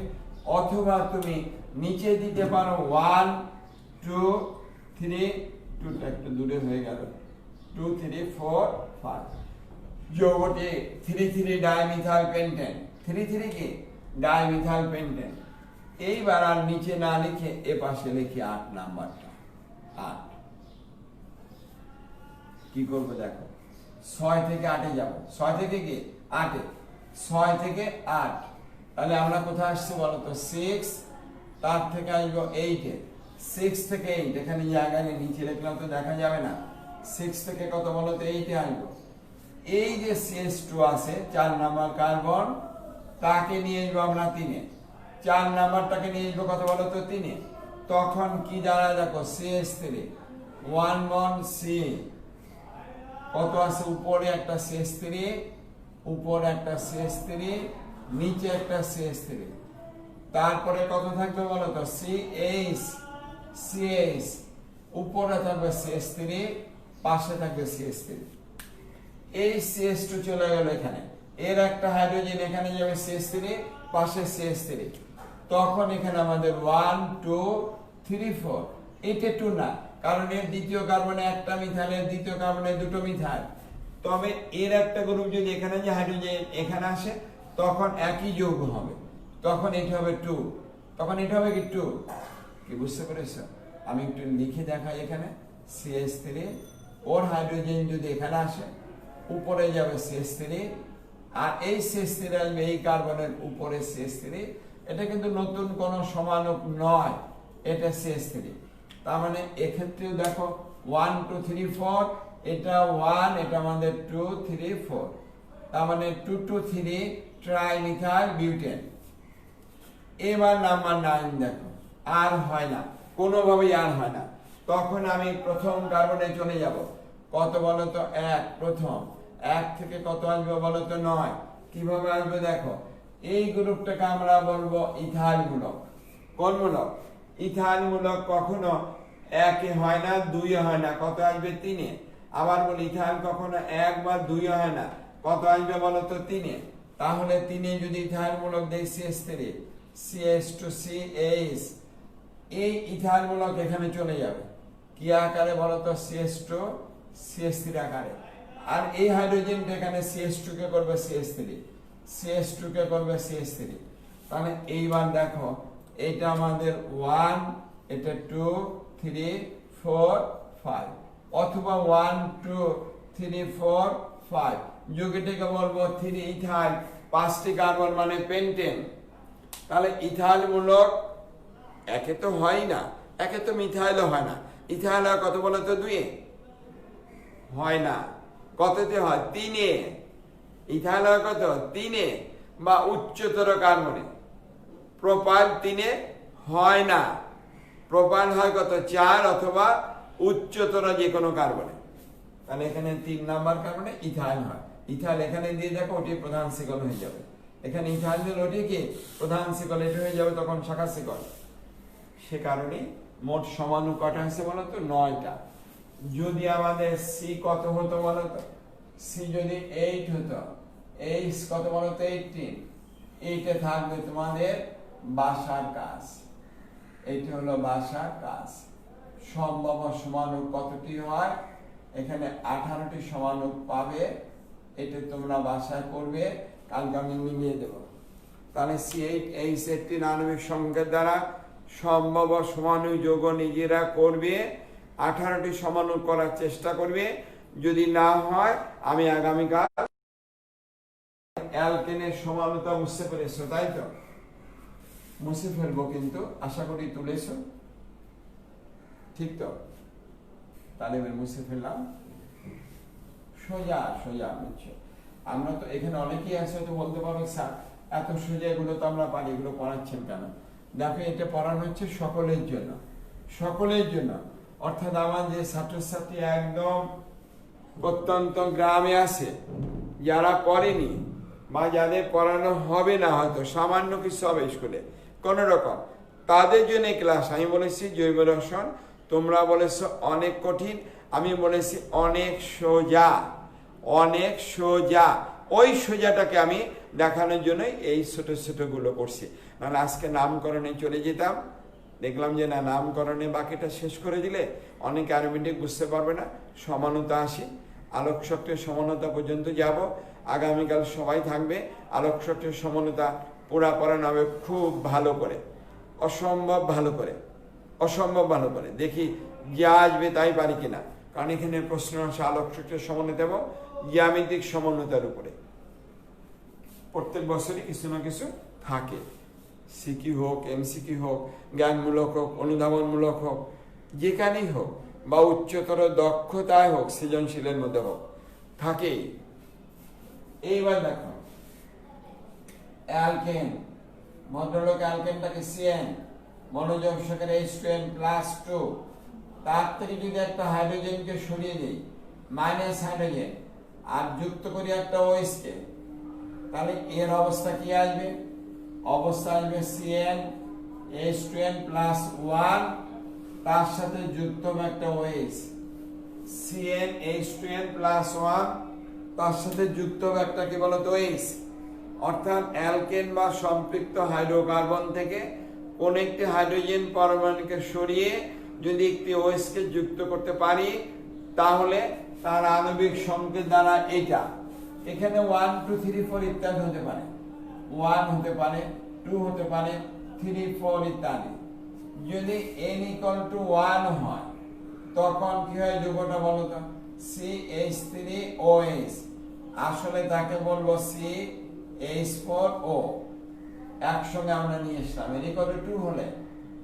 অথবা তুমি নিচে দিতে পারো 1 2 3, 2টা একটু দূরে হয়ে গেল, 2 3 4 5। যৌগটি 3 3 ডাইমিথাইল পেন্টেন। 3 3 কি? Dimethyl pentane. এইবার আর নিচে না লিখে এ পাশে লিখি 8 নাম্বারটা। 8 কি করবো দেখো, 6 থেকে 8 এ যাব। 6 থেকে কি 8 এ, 6 থেকে 8, তাহলে আমরা কোথায় আসছি বলো তো? 6, তার থেকে আসবো 8 এ। 6 থেকে 8, এখানে জায়গা নেই, নিচে লিখলাম তো দেখা যাবে না। 6 থেকে কত বলো তো? 8 এ আসবো। এই যে CH2 আছে 4 নাম্বার কার্বন, তাকে নিয়ে আসবো আমরা 3 এ। 4 নাম্বারটাকে নিয়ে আসবো কত বলো তো? 3 এ। তখন কি দাঁড়ায় দেখো, CH3 1 1 C, কত আছে উপরে একটা CH3, উপর একটা CH3, নিচে একটা CH3, তারপরে কত থাকবে বলো তো CH, উপরে থাকবে CH3, পাশে থাকবে CH3। এই CH2 চলে গেল এখানে, এর একটা হাইড্রোজেন এখানে যাবে CH3, পাশে CH3, তখন এখানে আমাদের 1 2 3 4, এটা 2 না, কারণ এর দ্বিতীয় কার্বনে একটা মিথাইল, এর দ্বিতীয় কার্বনে দুটো মিথাইল। তবে এর একটা গ্রুপ যদি এখানে যে হাইড্রোজেন এখানে আসে, তখন একই যৌগ হবে, তখন এটা হবে 2, তখন এটা হবে কি 2। কি বুঝতে পেরেছো? আমি একটু লিখে দেখাই এখানে, CH3, ওর হাইড্রোজেন যদি এখানে আসে, উপরে যাবে CH3, আর এই CH3 আসবে এই কার্বনের উপরে CH3। এটা কিন্তু নতুন কোনো সমাণুক নয়, এটা CH3। তার মানে এক্ষেত্রেও দেখো 1 2 3 4, এটা 1, এটা আমাদের 2 3 4, তার মানে 2 2 3 ট্রাইমিথাইল বিউটেন। এবার নাম্বার 9 দেখো, আর হয় না, কোনোভাবেই আর হয় না। তখন আমি প্রথম কার্বনে চলে যাব, কত বলো তো 1, প্রথম 1 থেকে কত আসবে বলো তো 9। কিভাবে আসবে দেখো, এই গ্রুপটাকে আমরা বলবো ইথাইল মূলক। কোন মূলক? ইথাইল মূলক কখনো 1 এ হয় না, 2 এ হয় না, কত আসবে 3 এ। আবার বলি ইথাইল কখনো 1 বা 2 এ হয় না, কত আসবে বলো তো 3 এ। তাহলে 3 এ যদি ইথাইল মূলক দেই CH3, CH2CH, এই ইথাইল মূলক এখানে চলে যাবে কি আকারে বলো তো CH2CH3 আকারে। আর এই হাইড্রোজেনটা এখানে CH2 কে করবে CH3, CH2 কে করবে CH3। তাহলে এইবার দেখো, এটা আমাদের 1, এটা 2 3 4 5, অথবা 1 2 3 4 5, যৌগটিকে বলবো 3 ইথাইল, 5টি কার্বন মানে পেন্টেন। তাহলে ইথাইল মূলক একে তো হয় না, একে তো মিথাইলও হয় না। ইথাইল কত বলো তো 2 এ হয় না, কততে হয় 3 এ। ইথাইল কত 3 এ, বা উচ্চতর কার্বনে। প্রোপাইল 3 এ হয় না, প্রোপাইল হয় কত 4, অথবা উচ্চতর যে কোনো কার্বনে। তাহলে এখানে 3 নাম্বার কার্বনে ইথাইল হয়। ইথাইল এখানে দিয়ে দেখো, ওটি প্রধান শিকল হয়ে যাবে। এখানে ইথাইল দিলে ওটি কি প্রধান শিকল, এটা হয়ে যাবে তখন শাখা শিকল। সে কারণে মোট সমাণু কটা হয়েছে বলো তো 9টা। যদি আমাদের সি কত হতো বলো তো, সি যদি 8 হতো, এইচ কত বলো তো 18, এইটা থাকবে তোমাদের বাসার কাজ। এইটা হলো বাসার কাজ। সম্ভাব্য সমাণু কতটি হয়? এখানে 18টি সমাণু পাবে। এটা তোমরা বাসায় করবে, কালকে আমি মিলিয়ে দেব। তাহলে C8H18 আণবিক সংকেত দ্বারা সম্ভাব্য সমাণু যোগ নিজেরা করবে, 18টি সমাণু করার চেষ্টা করবে। যদি না হয়, আমি আগামীকাল অ্যালকেনের সমানুতা বুঝতে পেরেছো, তাই তো? মুছে ফেলবো, কিন্তু আশা করি তুলেছো, ঠিক তো? তাহলে মুছে ফেললাম, সোজা সোজা বুঝছো। আমরা তো এখানে অনেকেই আছে, তো বলতে পারো স্যার এত সোজা এগুলো তো আমরা পারি, এগুলো পড়াচ্ছেন কেন? দেখো, এটা পড়ানো হচ্ছে সকলের জন্য, সকলের জন্য। অর্থাৎ আমার যে ছাত্রছাত্রী একদম প্রত্যন্ত গ্রামে আছে, যারা পড়েনি বা যাদের পড়ানো হবে না, হয়তো সামান্য কিছু হবে স্কুলে কোন রকম, তাদের জন্য ক্লাস। আমি বলেছি জৈব রসায়ন, তোমরা বলেছো অনেক কঠিন, আমি বলেছি অনেক সোজা, অনেক সোজা। ওই সোজাটাকে আমি দেখানোর জন্যই এই ছোট ছোট গুলো করছি। নাহলে আজকে নামকরণে চলে যেতাম, দেখলাম যে না, নামকরণে বাকিটা শেষ করে দিলে অনেকে অ্যারোমেটিক বুঝতে পারবে না। সমানতা আসি, আলোক শক্তির সমানতা পর্যন্ত যাব। আগামীকাল সবাই থাকবে, আলোক শক্তির সমানতা পুরা পড়ানো হবে খুব ভালো করে, অসম্ভব ভালো করে, অসম্ভব ভালো করে। দেখি যা আসবে তাই পারি কিনা, কারণ এখানে প্রশ্ন আসে আলোক শক্তির সমন্বয় এবং জ্যামিতিক সমন্বয়তার উপরে। প্রত্যেক বছরই কিছু না কিছু থাকে, সিকি হোক, এমসিকি হোক, জ্ঞানমূলক হোক, অনুধাবনমূলক হোক, যেখানেই হোক, বা উচ্চতর দক্ষতায় হোক, সৃজনশীলের মধ্যে হোক, থাকেই। এইবার দেখো, অ্যালকেন, ভদ্রলোক অ্যালকেনটাকে CN, মনোযোগ সহকারে H2N+2, তার থেকে যদি একটা হাইড্রোজেনকে সরিয়ে দিই, মাইনাস হাইড্রোজেন, আর যুক্ত করি একটা OH কে, তাহলে এর অবস্থা কি আসবে? অবস্থা আসবে CnH2n প্লাস 1 তার সাথে যুক্ত হবে একটা OH। CnH2n প্লাস 1 তার সাথে যুক্ত হবে একটা কি বলতো OH। অর্থাৎ অ্যালকেন বা সম্পৃক্ত হাইড্রোকার্বন থেকে কোন একটি হাইড্রোজেন পরমাণুকে সরিয়ে যদি একটি OH কে যুক্ত করতে পারি তাহলে তার আণবিক সংকেত দ্বারা এটা এখানে 1 2 3 4 ইত্যাদি হতে পারে, 1 হতে পারে, 2 হতে পারে, 3 4 ইত্যাদি। যদি n = 1 হয় তখন কি হয় যৌগটা বলো তো? CH3OH। আসলে তাকে বলবো CH4O। একসঙ্গে আমরা নিয়ে আসলাম। n = 2 হলে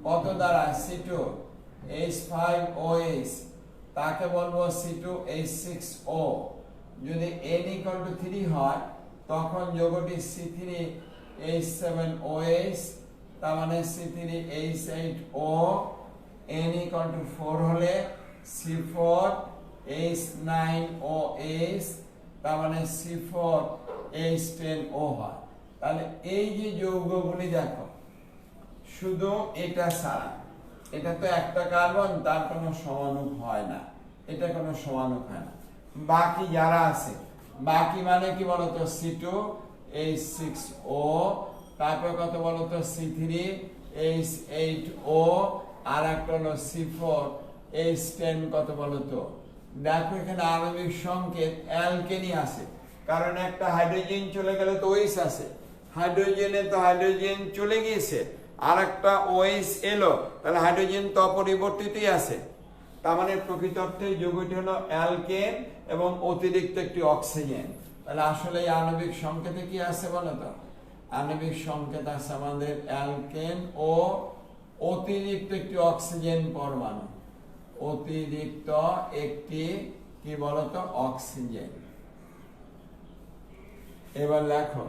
কত দ্বারা? C2H5OH, তাকে বলবো C2H6O। যদি n = 3 হয় তখন যৌগটি C3H7OH, তার মানে C3H8O। n = 4 হলে C4H9OH, তার মানে C4H10O হয়। তাহলে এই যে যৌগগুলি দেখো, শুধু এটা ছাড়া, এটা তো একটা কার্বন, তার কোনো সমানুক হয় না, এটা কোনো সমানুক হয় না। বাকি যারা আছে, বাকি মানে কি বলতো? C2H6O, তারপর কত বলতো? C3H8O, আর একটা হলো C4H10 কত বলতো? দেখো এখানে আণবিক সংকেত অ্যালকেনই আছে, কারণ একটা হাইড্রোজেন চলে গেলে তো OH আছে, হাইড্রোজেনে তো হাইড্রোজেন চলে গিয়েছে, আর একটা OH এলো, তাহলে হাইড্রোজেন তো অপরিবর্তিতই আছে। তার মানে প্রকৃত অর্থে যৌগটি হলো অ্যালকেন এবং অতিরিক্ত একটি অক্সিজেন। তাহলে আসলে এই আণবিক সংকেতে কি আছে বলো তো? আণবিক সংকেত আছে আমাদের অ্যালকেন ও অতিরিক্ত একটি অক্সিজেন পরমাণু, অতিরিক্ত একটি কি বলতো? অক্সিজেন। এবার লেখো,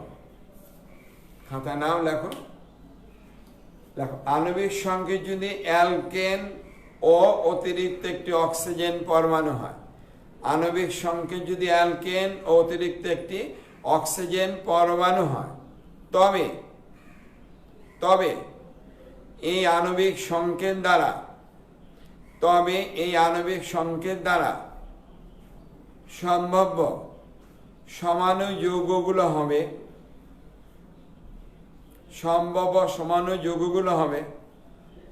খাতা নাও, লেখো লেখো আণবিক সংকেত যদি অ্যালকেন ও অতিরিক্ত একটি অক্সিজেন পরমাণু হয়, আণবিক সংকেত যদি অ্যালকেন ও অতিরিক্ত একটি অক্সিজেন পরমাণু হয়, তবে তবে এই আণবিক সংকেত দ্বারা সম্ভাব্য সমাণু যৌগগুলো হবে,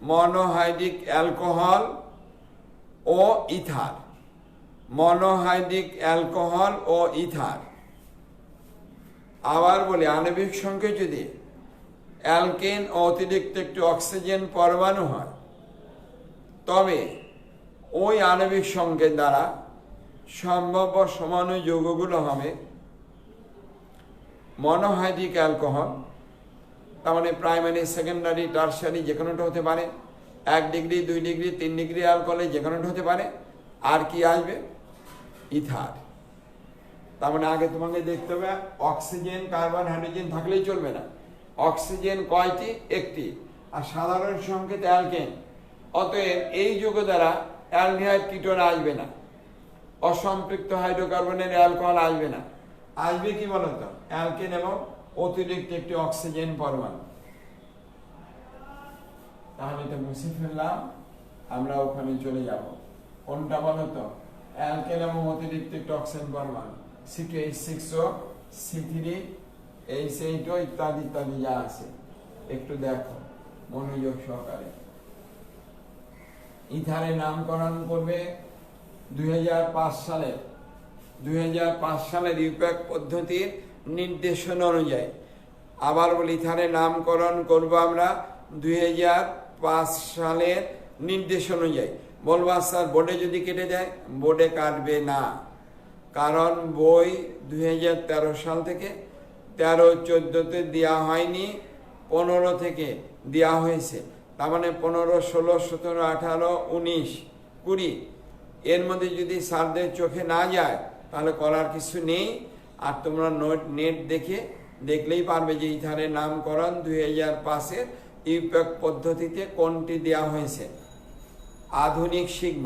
মনোহাইড্রিক অ্যালকোহল ও ইথার। মনোহাইড্রিক অ্যালকোহল ও ইথার। আবার বলি, আণবিক সংকেত যদি অ্যালকেন ও অতিরিক্ত একটি অক্সিজেন পরমাণু হয়, তবে ওই আণবিক সংকেত দ্বারা সম্ভাব্য সমাণু যৌগগুলো হবে মনোহাইড্রিক অ্যালকোহল, তার মানে প্রাইমারি, সেকেন্ডারি, টারশিয়ারি যে কোনোটা হতে পারে, 1 ডিগ্রি 2 ডিগ্রি 3 ডিগ্রি অ্যালকোহলে যে কোনোটা হতে পারে। আর কি আসবে? ইথার। তার মানে আগে তোমাকে দেখতে হবে অক্সিজেন, কার্বন, হাইড্রোজেন থাকলেই চলবে না। অক্সিজেন কয়টি? একটি। আর সাধারণ সংকেত অ্যালকেন, অতএব এই যৌগ দ্বারা অ্যালডিহাইড কিটোন আসবে না, অসম্পৃক্ত হাইড্রোকার্বনের অ্যালকোহল আসবে না। আসবে কি বলতো? অ্যালকেন এবং অতিরিক্ত একটি অক্সিজেন পরমাণু। তাহলে এটা মুছে ফেললাম, আমরা ওখানে চলে যাব। কোনটা বলতো? অ্যালকেন এবং অতিরিক্ত একটি অক্সিজেন পরমাণু, C2H6O, C3H8O ইত্যাদি ইত্যাদি যা আছে, একটু দেখো মনোযোগ সহকারে। ইথারের নামকরণ করবে 2005 সালের ইউপ্যাক পদ্ধতির নির্দেশনা অনুযায়ী। আবার বলি, ইথারের নামকরণ করব আমরা 2005 সালের নির্দেশ অনুযায়ী। বলবা স্যার বোর্ডে যদি কেটে যায়? বোর্ডে কাটবে না, কারণ বই 2013 সাল থেকে 13-14-তে দেওয়া হয়নি, 15 থেকে দেওয়া হয়েছে। তার মানে 15, 16, 17, 18, 19, 20 এর মধ্যে যদি স্যারদের চোখে না যায় তাহলে করার কিছু নেই। আর তোমরা নেট দেখলেই পারবে যে ইথারের নামকরণ 2005-এর ইউপ্যাক পদ্ধতিতে কোনটি দেওয়া হয়েছে। আধুনিক শিখব,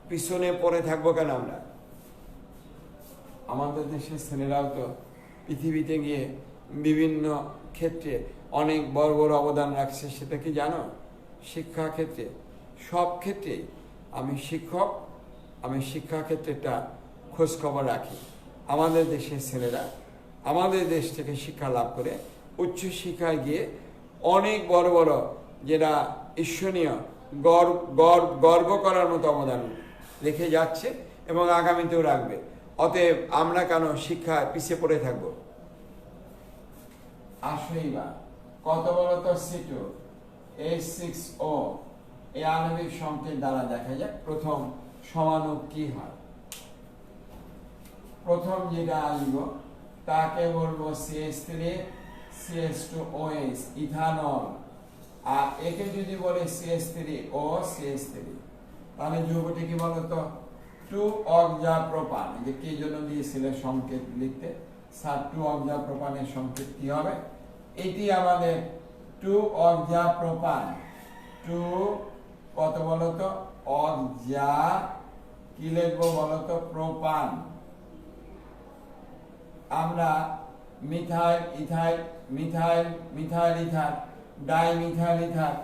পিছনে পড়ে থাকবো কেন আমরা? আমাদের দেশের ছেলেরাও তো পৃথিবীতে গিয়ে বিভিন্ন ক্ষেত্রে অনেক বড় বড় অবদান রাখছে, সেটা কি জানো? শিক্ষা ক্ষেত্রে, সব ক্ষেত্রে আমি শিক্ষক, আমি শিক্ষা ক্ষেত্রেটা খোঁজ খবর রাখি। আমাদের দেশের ছেলেরা আমাদের দেশ থেকে শিক্ষা লাভ করে উচ্চশিক্ষায় গিয়ে অনেক বড় বড়, যেটা ঈশ্বরীয়, গর্ব করার মতো অবদান রেখে যাচ্ছে এবং আগামীতেও রাখবে। অতএব আমরা কেন শিক্ষায় পিছিয়ে পড়ে থাকবো? আসলেই বা কত বলতো সিটু H6O এই আণবিক সংকেত দ্বারা দেখা যায় প্রথম সমাণু কি হয়। প্রথম যেটা আসবো তাকে বলবো CH3 CH2OH ইথানল, আর একে যদি বলে CH3O CH3, তাহলে যৌগটি কি বলতো? 2-অক্সাপ্রোপান। যে কি জন্য দিয়েছিল সংকেত লিখতে, স্যার 2-অক্সাপ্রোপানের সংকেত কি হবে? এটি আমাদের 2-অক্সাপ্রোপান। 2 কত বলতো? অক্সা, কি লিখবো বলতো? প্রোপান। আমরা methyl ethyl, methyl methyl ether, dimethyl ether,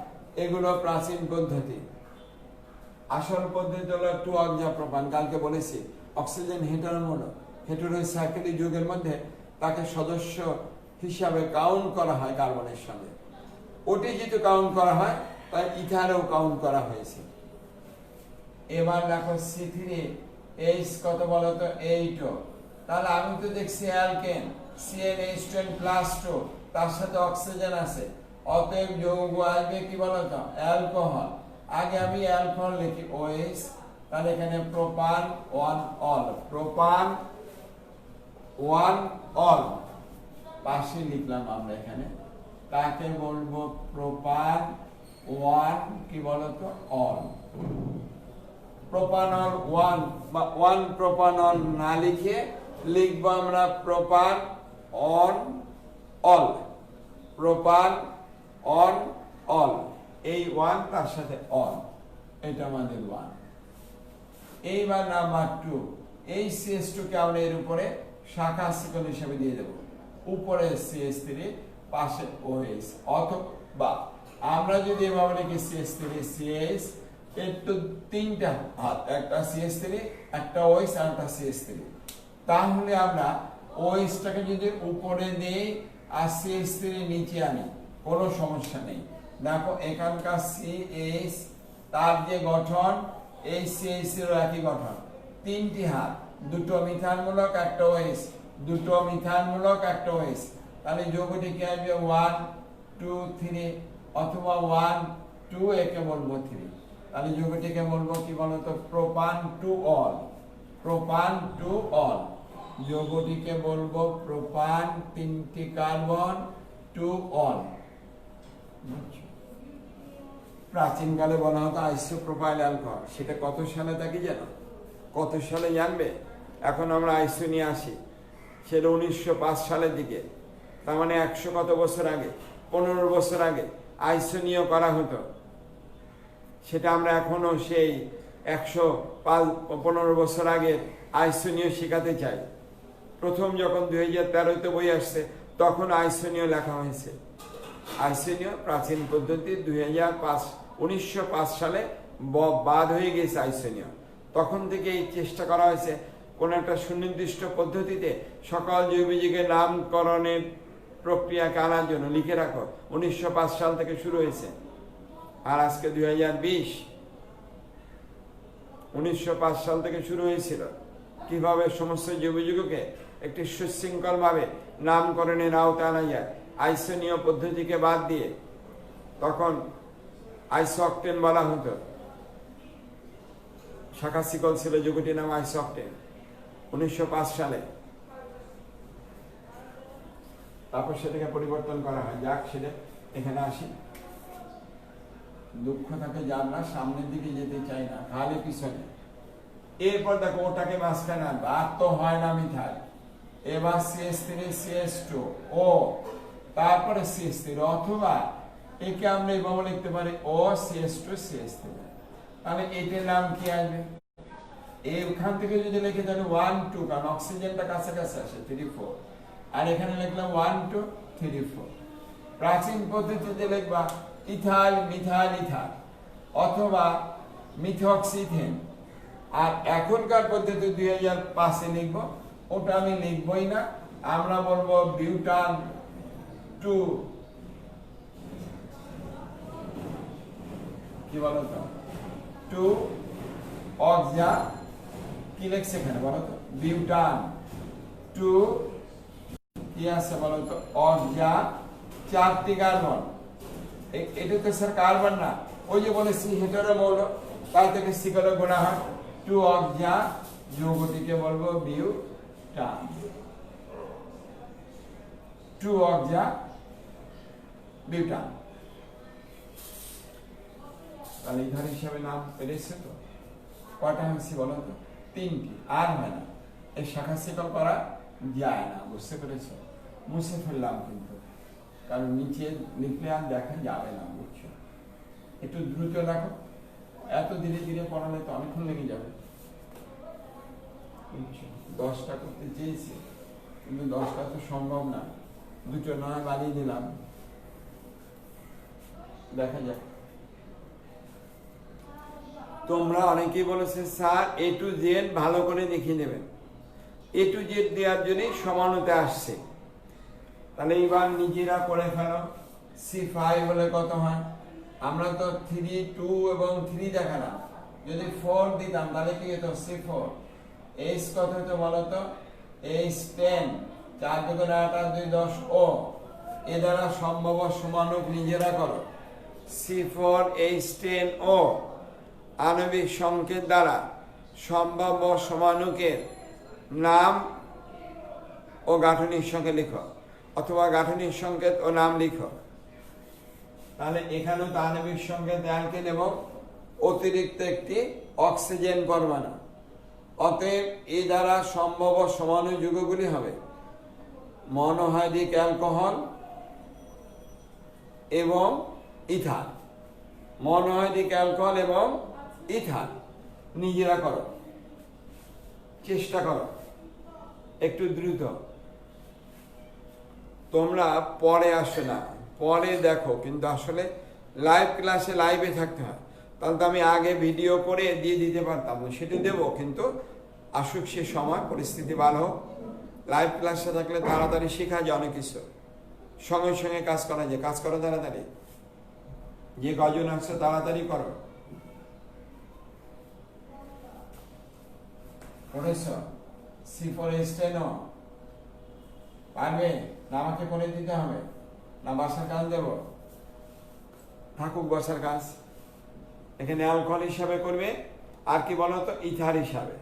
এগুলো প্রাচীন পদ্ধতি। আসল পদ্ধতি হলো 2-অক্সাপ্রোপান। কালকে বলেছি অক্সিজেন হেটেরোসাইক্লিক যৌগের মধ্যে তাকে সদস্য হিসাবে কাউন্ট করা হয় কার্বনের সঙ্গে। ওটি যেহেতু কাউন্ট করা হয় তাই ইথারেও কাউন্ট করা হয়েছে। এবার দেখো C3H কত বলতো? 8O। তাহলে আমি তো দেখছি অ্যালকেন CnH2n+2, তার সাথে অক্সিজেন আছে, অতএব যৌগ আসবে কি বলতো? অ্যালকোহল। আগে আমি অ্যালকোহল লিখি OH, তাহলে এখানে প্রোপান 1 অল, প্রোপান 1 অল পাশে লিখলাম আমরা এখানে, তাকে বলবো প্রোপান 1 কি বলতো? অল। প্রোপানল 1 বা 1 প্রোপানল না লিখে লিখবো আমরা প্রোপান অন অল, প্রোপান অন অল। এই 1 তার সাথে অন, এটা আমাদের 1। এইবার নাম্বার 2, এই CH2 কে আমরা এর উপরে শাখা শিকল হিসেবে দিয়ে দেব, উপরে CH3 পাশে OH। অথবা আমরা যদি এভাবে লিখি CH3 CH, এর তো তিনটা হাত, একটা CH3, একটা OH আর একটা CH3। তাহলে আমরা OH টাকে যদি উপরে দেই আর CH3 নিচে আনি, কোনো সমস্যা নেই। দেখো এখানকার CH, তার যে গঠন, এই CH এর একই গঠন, তিনটি হাত, দুটো মিথানমূলক একটা OH, দুটো মিথানমূলক একটা OH। তাহলে যৌগটি কি আসবে? 1 2 3, অথবা 1 2, একে বলবো 3। তাহলে যৌগটিকে বলবো কি বলতো? প্রোপান 2 অল, প্রোপান 2 অল। যৌগটিকে বলবো প্রোপান, 3টি কার্বন, 2 অল। প্রাচীনকালে বলা হতো আইসোপ্রোপাইল অ্যালকোহল। সেটা কত সালে থাকে জানো? কত সালে জানবে? এখন আমরা আইসো নিয়ে আসি, সেটা 1905 সালের দিকে, তার মানে 100 কত বছর আগে, 15 বছর আগে আইসোনীয় করা হতো। সেটা আমরা এখনো সেই 115 বছর আগে আইসোনীয় শেখাতে চাই। প্রথম যখন 2013-তে বই আসছে তখন আইসোনীয় লেখা হয়েছে। আইসোনীয় প্রাচীন পদ্ধতি 1905 সালে বাদ হয়ে গেছে আইসোনীয়। তখন থেকে এই চেষ্টা করা হয়েছে কোন একটা সুনির্দিষ্ট পদ্ধতিতে সকল জৈব যৌগের নামকরণের প্রক্রিয়াকে আনার জন্য। লিখে রাখো, 1905 সাল থেকে শুরু হয়েছে, আর আজকে 2020। 1905 সাল থেকে শুরু হয়েছিল কিভাবে সমস্ত জৈব যৌগকে একটি সুশৃঙ্খল ভাবে নামকরণের আওতায় আনা যায় আইসোনীয় পদ্ধতিকে বাদ দিয়ে। তখন আইসোঅক্টেন বলা হতো, শাখা শিকল ছিল যৌগটির নাম আইসোঅক্টেন 1905 সালে। তারপর সেটাকে পরিবর্তন করা হয়। যাক, সেটা এখানে আসি। দুঃখ থাকে যার না, সামনের দিকে যেতে চাই না, খালি পিছনে। এরপর দেখো ওটাকে মাঝখানে আনবো, আর তো হয় না মিথাইল। এবার CH3 CH2 ও তারপরে CH3, অথবা একে আমরা এভাবে লিখতে পারি O CH2 CH3। তাহলে এটার নাম কি আসবে? এইখান থেকে যদি লিখে তাহলে 1 2, কারণ অক্সিজেনটা কাছাকাছি আসে 3 4। আর এখানে লিখলাম 1 2 3 4। প্রাচীন পদ্ধতিতে লিখবা ইথাইল মিথাইল ইথার অথবা মিথক্সিথেন। আর এখনকার পদ্ধতি 2005-এ লিখব, ওটা আমি লিখবই না, আমরা বলবো বিউটান 2 কি বলো তো 2 অক্সা কি লিখছে এখানে বলো তো বিউটান 2 কি আছে বলো তো অক্সা 4টি কার্বন। এটা তো স্যার কার্বন না, ওই যে বলেছি হেটেরো মৌল, তাই থেকে সি করে গোনা হয় 2 অক্সা যৌগটিকে বলবো বিউটান 2 অক্সা বিউটান। তাহলে ইথার হিসাবে নাম পেরেছে তো কয়টা হয়েছে বলো তো 3টি, আর হয় না, এই শাখা শিকল করা যায় না, বুঝতে পেরেছো? মুছে ফেললাম কিন্তু, কারণ নিচে লিখলে আর দেখা যাবে না, বুঝছো? একটু দ্রুত লেখো, এত ধীরে ধীরে পড়ালে তো অনেকক্ষণ লেগে যাবে, বুঝছো? 10টা করতে চেয়েছি কিন্তু 10টা তো সম্ভব না, 2টো নয় বাড়িয়ে দিলাম, দেখা যাক। তোমরা অনেকেই বলেছে স্যার এ টু জেড ভালো করে দেখিয়ে দেবেন, এ টু জেড দেওয়ার জন্য সমানতা আসছে। তাহলে এবার নিজেরা করে ফেলো, C5 হলে কত হয়? আমরা তো 3 2 এবং 3 দেখালাম, যদি 4 দিতাম তাহলে কি হতো C4। H কত হতো বলো তো H10, 4 দুগুণে 8 2 10 ও এ দ্বারা সম্ভব সমানুক নিজেরা করো। C4H10O আণবিক সংকেত দ্বারা সম্ভাব্য সমানুকের নাম ও গাঠনিক সংকেত লিখো, অথবা গাঠনিক সংকেত ও নাম লিখো। তাহলে এখানেও তো আণবিক সংকেত অ্যালকেন এবং অতিরিক্ত একটি অক্সিজেন পরমাণু, অতএব এই দ্বারা সম্ভব সমাণু যৌগগুলি হবে মনোহাইড্রিক অ্যালকোহল এবং ইথার। মনোহাইড্রিক অ্যালকোহল এবং ইথার নিজেরা করো, চেষ্টা করো একটু দ্রুত। তোমরা পরে আসো না, পরে দেখো, কিন্তু আসলে লাইভ ক্লাসে লাইভে থাকতে হয়, তাহলে তো আমি আগে ভিডিও করে দিয়ে দিতে পারতাম, সেটা দেবো, কিন্তু আসুক সে সময়, পরিস্থিতি ভালো হোক। লাইভ ক্লাসে থাকলে তাড়াতাড়ি শেখা যায় অনেক কিছু, সঙ্গে সঙ্গে কাজ করা যায়, কাজ করো তাড়াতাড়ি, যে কজন আসছে তাড়াতাড়ি করো। পড়েছ C4H10O পারবে না? আমাকে করে দিতে হবে না বাসার কাজ দেব? থাকুক বাসার কাজ। এখানে অ্যালকোহল হিসাবে করবে, আর কি বলো তো ইথার হিসাবে,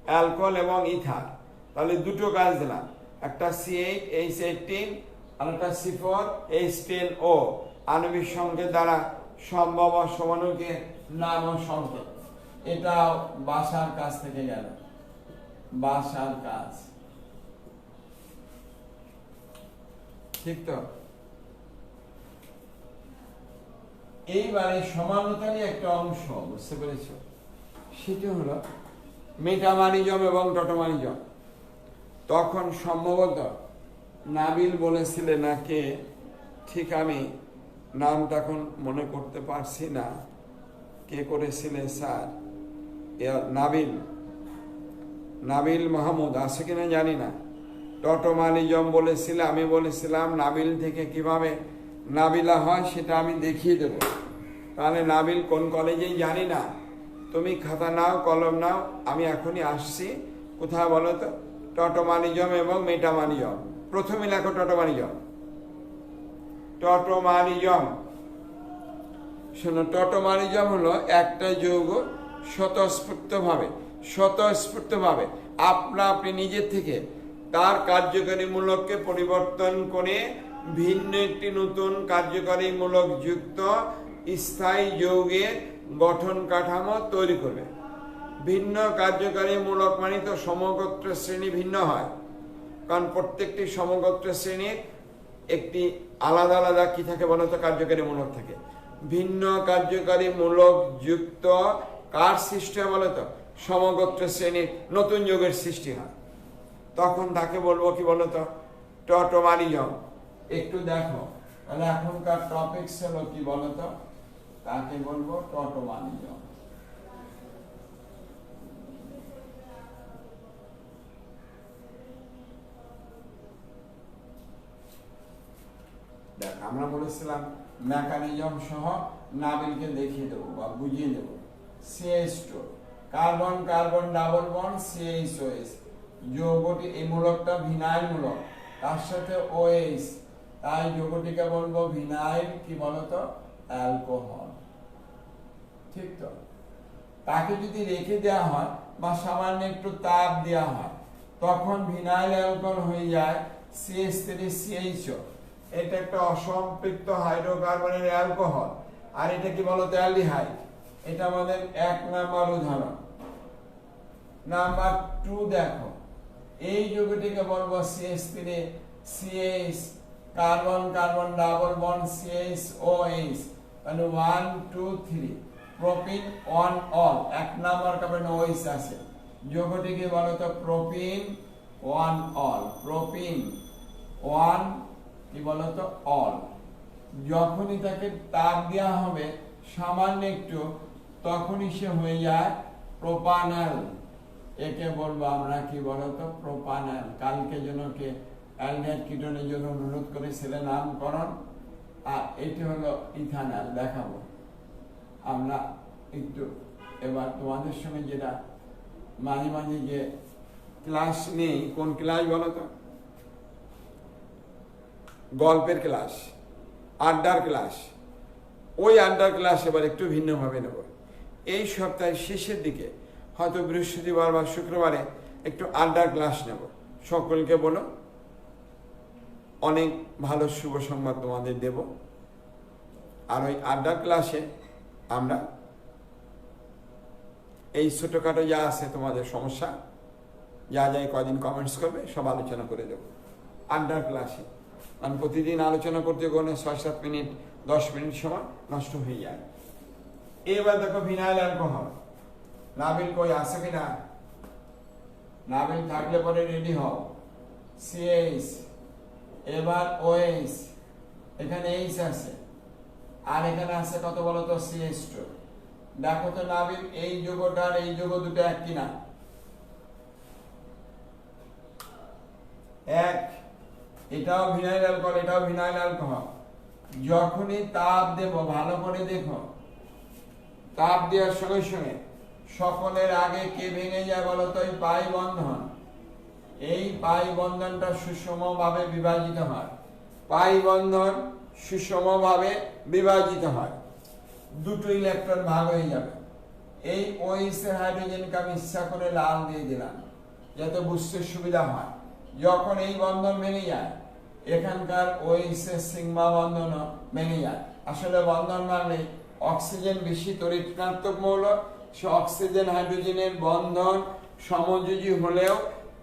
অ্যালকোহল এবং ইথার। তাহলে দুটো কাজ দিলাম, একটা C8H18 আর একটা C4H10O আণবিক সংকেত দ্বারা সম্ভব সমানুকের নাম ও সংকেত। এটা বাসার কাজ থেকে গেল, বাসার কাজ, ঠিক তো? এইবারে সমানতারই একটা অংশ, বুঝতে পেরেছ? সেটা হলো মেটামানিজম এবং টটোমানিজম। তখন সম্ভবত নাবিল বলেছিলেন না কে, ঠিক আমি নামটা এখন মনে করতে পারছি না, কে করেছিলেন স্যার? নাবিল মাহমুদ আছে কিনা জানি না। টটোমানিজম বলেছিল, আমি বলেছিলাম নাবিল থেকে কিভাবে নাবিলা হয় সেটা আমি দেখিয়ে দেব। তাহলে নাবিল কোন কলেজেই জানি না, তুমি খাতা নাও কলম নাও, আমি এখনই আসছি। কোথায় বলো তো? টটোমানিজম এবং মেটামানিজম। প্রথমে লেখো টটোমানিজম। টটোমানিজম শোনো, টটোমানিজম হলো একটা যৌগ স্বতঃস্ফূর্তভাবে আপনি নিজের থেকে তার কার্যকারী মূলককে পরিবর্তন করে ভিন্ন একটি নতুন কার্যকারী মূলক যুক্ত স্থায়ী যৌগের গঠন কাঠামো তৈরি করবে। ভিন্ন কার্যকারী মূলক মানে তো সমগোত্র শ্রেণী ভিন্ন হয়, কারণ প্রত্যেকটি সমগোত্র শ্রেণীর একটি আলাদা আলাদা কি থাকে বলো তো, কার্যকারী মূলক থাকে। ভিন্ন কার্যকারী মূলক যুক্ত কার সৃষ্টি হয় বলো তো? সমগোত্র শ্রেণীর নতুন যৌগের সৃষ্টি হয়। তখন তাকে বলবো কি বলো তো? টটোমারিজম। একটু দেখো তাহলে এখনকার টপিক হলো কি বলতো, তাকে বলবো টটোমারিজম। দেখ আমরা বলেছিলাম মেকানিজম সহ নাবিলকে দেখিয়ে দেবো বা বুঝিয়ে দেবো। CH2 carbon carbon double bond CHOH, যৌগটি এই মূলকটা ভিনাইল মূলক, তার সাথে OH, তাই যৌগটিকে বলবো ভিনাইল কি বলতো, অ্যালকোহল। ঠিক তো? তাকে যদি রেখে দেওয়া হয় বা সামান্য একটু তাপ দেওয়া হয় তখন ভিনাইল অ্যালকোহল হয়ে যায় CH3CHO। এটা একটা অসম্পৃক্ত হাইড্রোকার্বনের অ্যালকোহল। আর এটা কি বলতো, অ্যালডিহাইড। এটা আমাদের 1 নাম্বার উদাহরণ। নাম্বার 2 দেখো, এই যৌগটিকে বলবো CH3CH, carbon carbon double bond CHOH, মানে 1 2 3, propene 1 all, 1 number carbon OH আছে, যৌগটিকে বলতো প্রোপিন 1 অল, প্রোপিন 1 কি বলতো অল। যখনই তাকে তাপ দেওয়া হবে সামান্য একটু তখনই সে হয়ে যায় প্রোপানল। একে বলবো আমরা কি বলতো, প্রোপানল। কালকে যেন কে অ্যালডিহাইড কিটোনের জন্য অনুরোধ করেছিলেন নামকরণ, আর এটি হলো ইথানল। দেখাবো আমরা একটু এবার তোমাদের সঙ্গে, যেটা মাঝে মাঝে যে ক্লাস নেই, কোন ক্লাস বলতো, গল্পের ক্লাস, আড্ডার ক্লাস। ওই আড্ডার ক্লাস এবার একটু ভিন্নভাবে নেব। এই সপ্তাহের শেষের দিকে হয়তো বৃহস্পতিবার বা শুক্রবারে একটু আড্ডার ক্লাস নেব। সকলকে বলো অনেক ভালো শুভ সংবাদ তোমাদের দেব। আর ওই আড্ডার ক্লাসে আমরা এই ছোটখাটো যা আছে তোমাদের সমস্যা, যা যাই কদিন কমেন্টস করবে সব আলোচনা করে দেব আড্ডার ক্লাসে। কারণ প্রতিদিন আলোচনা করতে গেলে 6-7 মিনিট 10 মিনিট সময় নষ্ট হয়ে যায়। এবার দেখো ভিনাইল অ্যালকোহল। নাবিল কই আছে কিনা? নাবিল থাকলে পরে রেডি হও। CH, এবার OH, এখানে H আছে, আর এখানে আছে কত বলতো, CH2। দেখো তো নাবিল এই যৌগটার এই যৌগ দুটো এক কিনা? এক। এটাও ভিনাইল অ্যালকোহল, এটাও ভিনাইল অ্যালকোহল। যখনই তাপ দেব, ভালো করে দেখো, তাপ দেওয়ার সঙ্গে সঙ্গে সকলের আগে কে ভেঙে যায় বলতো, এই পাই বন্ধন। এই পাই বন্ধনটা সুষমভাবে বিভাজিত হয়। পাই বন্ধন সুষমভাবে বিভাজিত হয়, দুটো ইলেকট্রন ভাগ হয়ে যাবে। এই OH এর হাইড্রোজেনকে আমি ইচ্ছা করে লাল দিয়ে দিলাম যাতে বুঝতে সুবিধা হয়। যখন এই বন্ধন ভেঙে যায়, এখানকার OH এর সিগমা বন্ধন ভেঙে যায়। আসলে বন্ধন মানে অক্সিজেন বেশি তড়িৎ ঋণাত্মক মৌল, সে অক্সিজেন হাইড্রোজেনের বন্ধন সমযোজী হলেও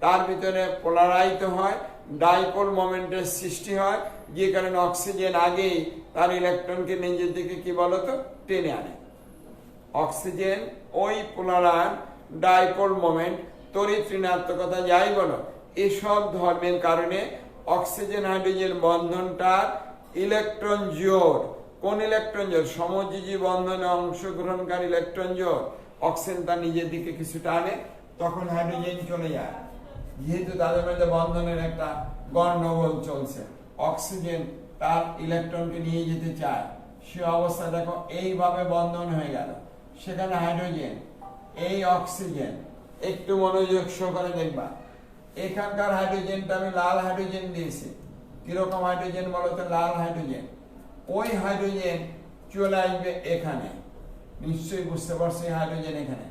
তার ভিতরে পোলারাইজড হয়, ডাইপোল মোমেন্টের সৃষ্টি হয়, যে কারণে অক্সিজেন আগেই তার ইলেকট্রনকে নিজের দিকে কি বলতো টেনে আনে। অক্সিজেন ওই পোলারায়ন, ডাইপোল মোমেন্ট, তড়িৎ ঋণাত্মকতা যাই বলো, এসব ধর্মের কারণে অক্সিজেন হাইড্রোজেন বন্ধনটার ইলেকট্রন জোড়, কোন ইলেকট্রন জোড়, সমযোজী বন্ধনে অংশগ্রহণকারী ইলেকট্রন জোড় অক্সিজেন তার নিজের দিকে কিছুটা আনে, তখন হাইড্রোজেন চলে যায়। যেহেতু তাদের মধ্যে বন্ধনের একটা গন্ডগোল চলছে, অক্সিজেন তার ইলেকট্রনকে নিয়ে যেতে চায়, সে অবস্থা দেখো এইভাবে বন্ধন হয়ে গেল। সেখানে হাইড্রোজেন, এই অক্সিজেন, একটু মনোযোগ সহকারে দেখবা, এখানকার হাইড্রোজেনটা আমি লাল হাইড্রোজেন দিয়েছি। কিরকম হাইড্রোজেন বলতো, লাল হাইড্রোজেন। ওই হাইড্রোজেন চলে আসবে এখানে, নিশ্চয়ই বুঝতে পারছি। হাইড্রোজেন এখানে,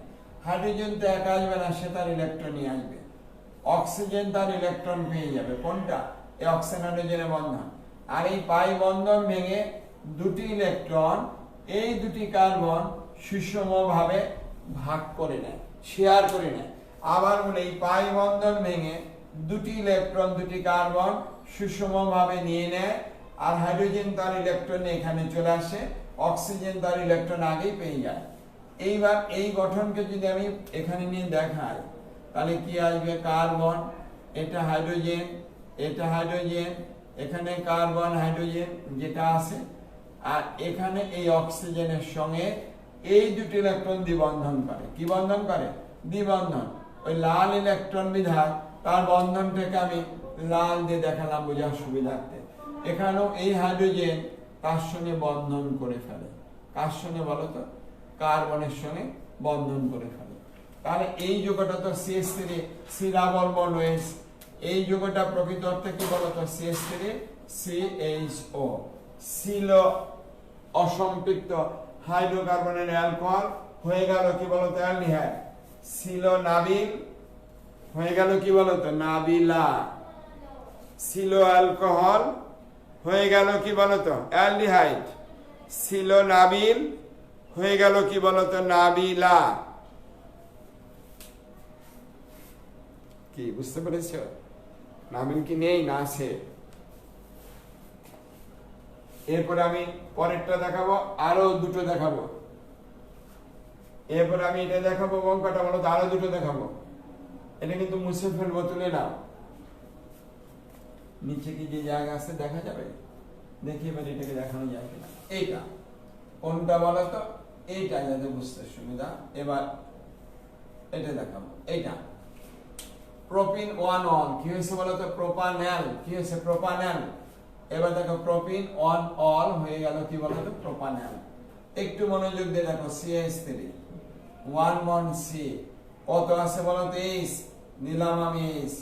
হাইড্রোজেন তো একা আসবে না, সে তার ইলেকট্রন নিয়ে আসবে। অক্সিজেন তার ইলেকট্রন পেয়ে যাবে, কোনটা, এই অক্সিজেন হাইড্রোজেনের বন্ধন। আর এই পাই বন্ধন ভেঙে দুটি ইলেকট্রন, এই দুটি কার্বন সুষমভাবে ভাগ করে নেয়, শেয়ার করে নেয়। আবার বলে এই পাই বন্ধন ভেঙে দুটি ইলেকট্রন, দুটি কার্বন সুষমভাবে নিয়ে নেয়, আর হাইড্রোজেন তার ইলেকট্রন এখানে চলে আসে, অক্সিজেন তার ইলেকট্রন আগেই পেয়ে যায়। এইবার এই গঠনকে যদি আমি এখানে নিয়ে দেখাই, তাহলে কি আসবে, কার্বন, এটা হাইড্রোজেন, এটা হাইড্রোজেন, এখানে কার্বন হাইড্রোজেন যেটা আছে, আর এখানে এই অক্সিজেনের সঙ্গে এই দুটি ইলেকট্রন দ্বিবন্ধন করে। কি বন্ধন করে? দ্বিবন্ধন। ওই লাল ইলেকট্রন বিধায় তার বন্ধনটাকে আমি লাল দিয়ে দেখালাম বোঝার সুবিধার্থে। এখানেও এই হাইড্রোজেন তার সঙ্গে বন্ধন করে ফেলে। কার সঙ্গে বলতো? কার্বনের সঙ্গে বন্ধন করে ফেলে। তাহলে এই যৌগটা তো CH3 C double bond OH, এই যৌগটা প্রকৃত অর্থে কি বলতো? CH3 CHO, ছিল অসম্পৃক্ত হাইড্রোকার্বনের অ্যালকোহল, হয়ে গেল কি বলতো? অ্যালডিহাইড। ছিল নাবিল, হয়ে গেল কি বলতো? নাবিলা। ছিল অ্যালকোহল, হয়ে গেল কি বলতো? অ্যালডিহাইড। ছিল নাবিল, হয়ে গেল কি বলতো? নাবিলা। কি বুঝতে পেরেছ? নাবিল কি নেই? না আছে। এরপরে আমি পরেরটা দেখাবো, আরো দুটো দেখাবো। এরপরে আমি এটা দেখাবো, অঙ্কটা বলতো আরো দুটো দেখাবো। এটা কিন্তু মুছে ফেলবো, তুলে নাও। নিচে কি যে জায়গা আছে দেখা যাবে? দেখি এবার এটাকে দেখানো যায় কিনা। এইটা কোনটা বলতো? এইটা যাতে বুঝতে সুবিধা। এবার এটা দেখাবো। এইটা প্রোপিন 1 কি হয়েছে বলতো? প্রোপানল। কি হয়েছে? প্রোপানল। এবার দেখো প্রোপিন 1 হয়ে গেল কি বলতো? প্রোপানল। একটু মনোযোগ দিয়ে দেখো, CH3 1 বন্ড C, কত আছে বলতো? H, নিলাম আমি H।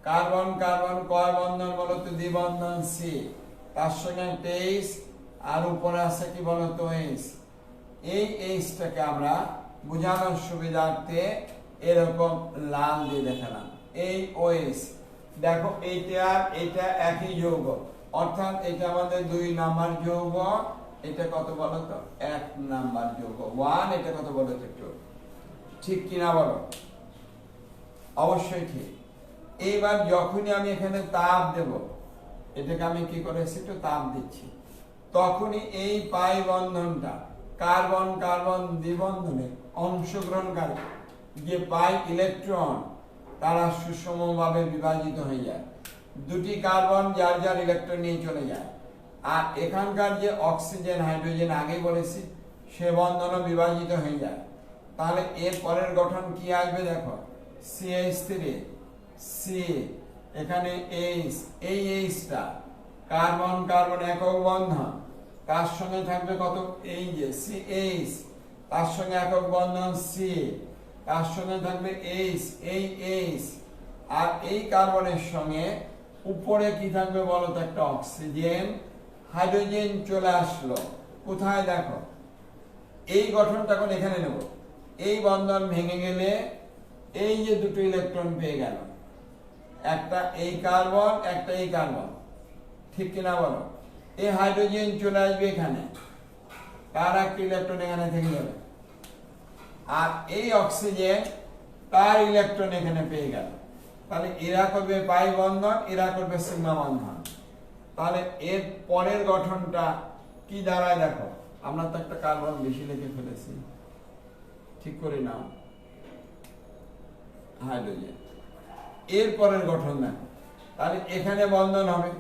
কার্বন কার্বন কয় বন্ধন বলতো? দ্বিবন্ধন C, তার সঙ্গে একটা H, আর উপরে আছে কি বলতো? H। এই Hটাকে আমরা বোঝানোর সুবিধার্থে এরকম লাল দিয়ে দেখালাম। এই OH দেখো, এইটা আর এটা একই যৌগ, অর্থাৎ এটা আমাদের 2 নাম্বার যৌগ। এটা কত বলতো? 1 নাম্বার যৌগ 1। এটা কত বলতো? একটু ঠিক কিনা বলো? অবশ্যই ঠিক। এইবার যখনই আমি এখানে তাপ দেব, এটাকে আমি কি করেছি? একটু তাপ দিচ্ছি, তখনই এই পাই বন্ধনটা কার্বন কার্বন দ্বিবন্ধনে অংশগ্রহণকারী যে পাই ইলেকট্রন, তারা সুষমভাবে বিভাজিত হয়ে যায়। দুটি কার্বন যার যার ইলেকট্রন নিয়ে চলে যায়। আর এখানকার যে অক্সিজেন হাইড্রোজেন আগে বলেছি, সে বন্ধনও বিভাজিত হয়ে যায়। তাহলে এর পরের গঠন কি আসবে? দেখো, CH3 C, এখানে H, এই Hটা কার্বন কার্বন একক বন্ধন, তার সঙ্গে থাকবে কত? এই যে CH, তার সঙ্গে একক বন্ধন C, তার সঙ্গে থাকবে H, এই H, আর এই কার্বনের সঙ্গে উপরে কি থাকবে বলো তো? একটা অক্সিজেন হাইড্রোজেন চলে আসলো। কোথায়? দেখো, এই গঠনটা এখন এখানে নেব। এই বন্ধন ভেঙে গেলে এই যে দুটো ইলেকট্রন পেয়ে গেল, একটা এই কার্বন, একটা এই কার্বন, ঠিক কিনা বলো? এই হাইড্রোজেন চলে আসবে এখানে, তার একটা ইলেকট্রন এখানে থেকে যাবে, আর এই অক্সিজেন তার ইলেকট্রন এখানে পেয়ে গেল। তাহলে এরা করবে পাই বন্ধন, এরা করবে সিগমা বন্ধন। তাহলে এর পরের গঠনটা কি দাঁড়ায়? দেখো, আমরা তো একটা কার্বন বেশি লিখে ফেলেছি, ঠিক করে নাও। হাইড্রোজেন, এর পরের গঠন দেখো, তাহলে এখানে বন্ধন হবে।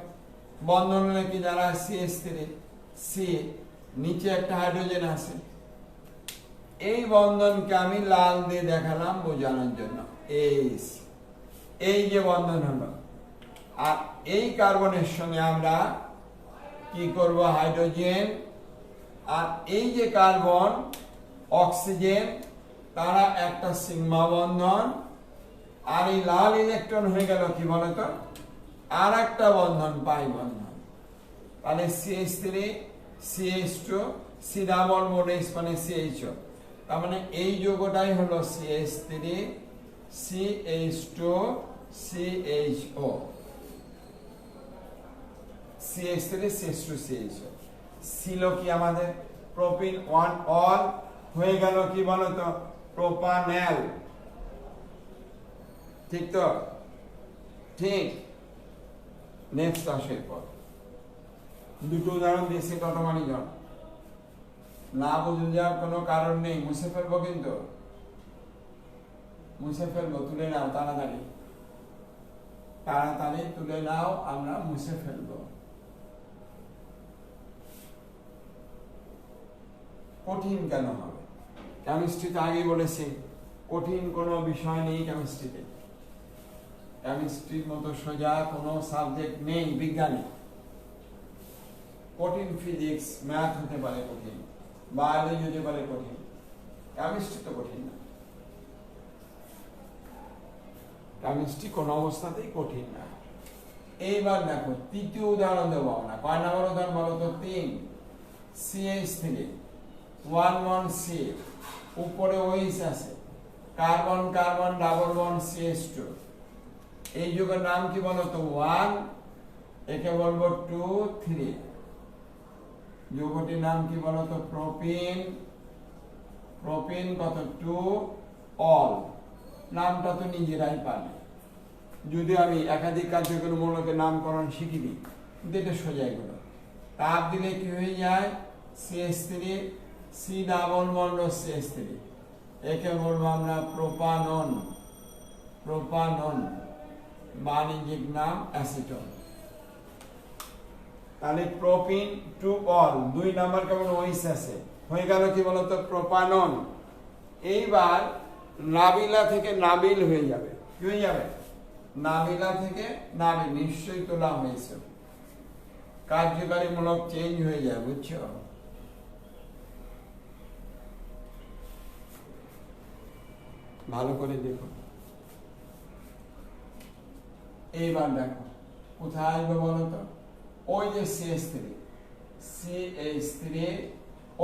বন্ধন হলে কি দাঁড়ায়? CH3 C, নিচে একটা হাইড্রোজেন আছে। এই বন্ধনকে আমি লাল দিয়ে দেখালাম বোঝানোর জন্য। এই যে বন্ধন হলো, আর এই কার্বনের সঙ্গে আমরা কি করব? হাইড্রোজেন, আর এই যে কার্বন অক্সিজেন, তারা একটা সিগমা বন্ধন, আর এই লাল ইলেকট্রন হয়ে গেল কি বলতো? আর একটা বন্ধন, পাই বন্ধন। তাহলে CH3 CH2 C double bond H মানে CHO, তার মানে এই যৌগটাই হলো CH3 CH2 CHO, CH3 CH2 CHO। ছিল কি আমাদের? প্রোপিন 1 হয়ে গেল কি বলতো? প্রোপানল। ঠিক তো? ঠিক। নেক্সট আসে পর দুটো উদাহরণ দিয়েছি, ততমানি জন না বুঝে যাওয়ার কোনো কারণ নেই। মুছে ফেলবো, কিন্তু মুছে ফেলবো, তুলে নাও তাড়াতাড়ি। তাড়াতাড়ি তুলে নাও, আমরা মুছে ফেলবো। কঠিন কেন হবে? কেমিস্ট্রিতে আগে বলেছি কঠিন কোনো বিষয় নেই কেমিস্ট্রিতে। কেমিস্ট্রির মতো সোজা কোনো সাবজেক্ট নেই বিজ্ঞানে। কঠিন ফিজিক্স ম্যাথ হতে পারে কঠিন, বায়োলজি হতে পারে কঠিন, কেমিস্ট্রি তো কঠিন না। কেমিস্ট্রি কোনো অবস্থাতেই কঠিন না। এইবার দেখো তৃতীয় উদাহরণ দেবো আমরা। কয় নম্বর উদাহরণ বলো তো? 3 CH3 1 C, উপরে OH আছে, carbon carbon double bond CH2। এই যুগের নাম কি বলো তো? 1, একে বলবো 2 3। যৌগটির নাম কি বলো তো? প্রোপিন। প্রোপিন কত? 2 অল। নামটা তো নিজেরাই পাবে। যদি আমি একাধিক কার্যকরী মৌলকের নামকরণ শিখি দিই, কিন্তু এটা সোজা এগুলো। তাপ দিলে কি হয়ে যায়? CH3 C double bond CH3, একে বলবো আমরা প্রোপানন। প্রোপানন বাণিজ্যিক নাম অ্যাসিটন। তাহলে প্রোপিন 2 অল, 2 নাম্বার কেমন OH আছে, হয়ে গেল কি বলতো? প্রোপানন। এইবার নাবিলা থেকে নাবিল হয়ে যাবে। কি হয়ে যাবে? নাবিলা থেকে নাবিল, নিশ্চয়ই তোলা হয়েছে। কার্যকারী মূলক চেঞ্জ হয়ে যায়, বুঝছো? ভালো করে দেখো। এইবার দেখো কোথায় আসবে বলো তো? ওই যে CH3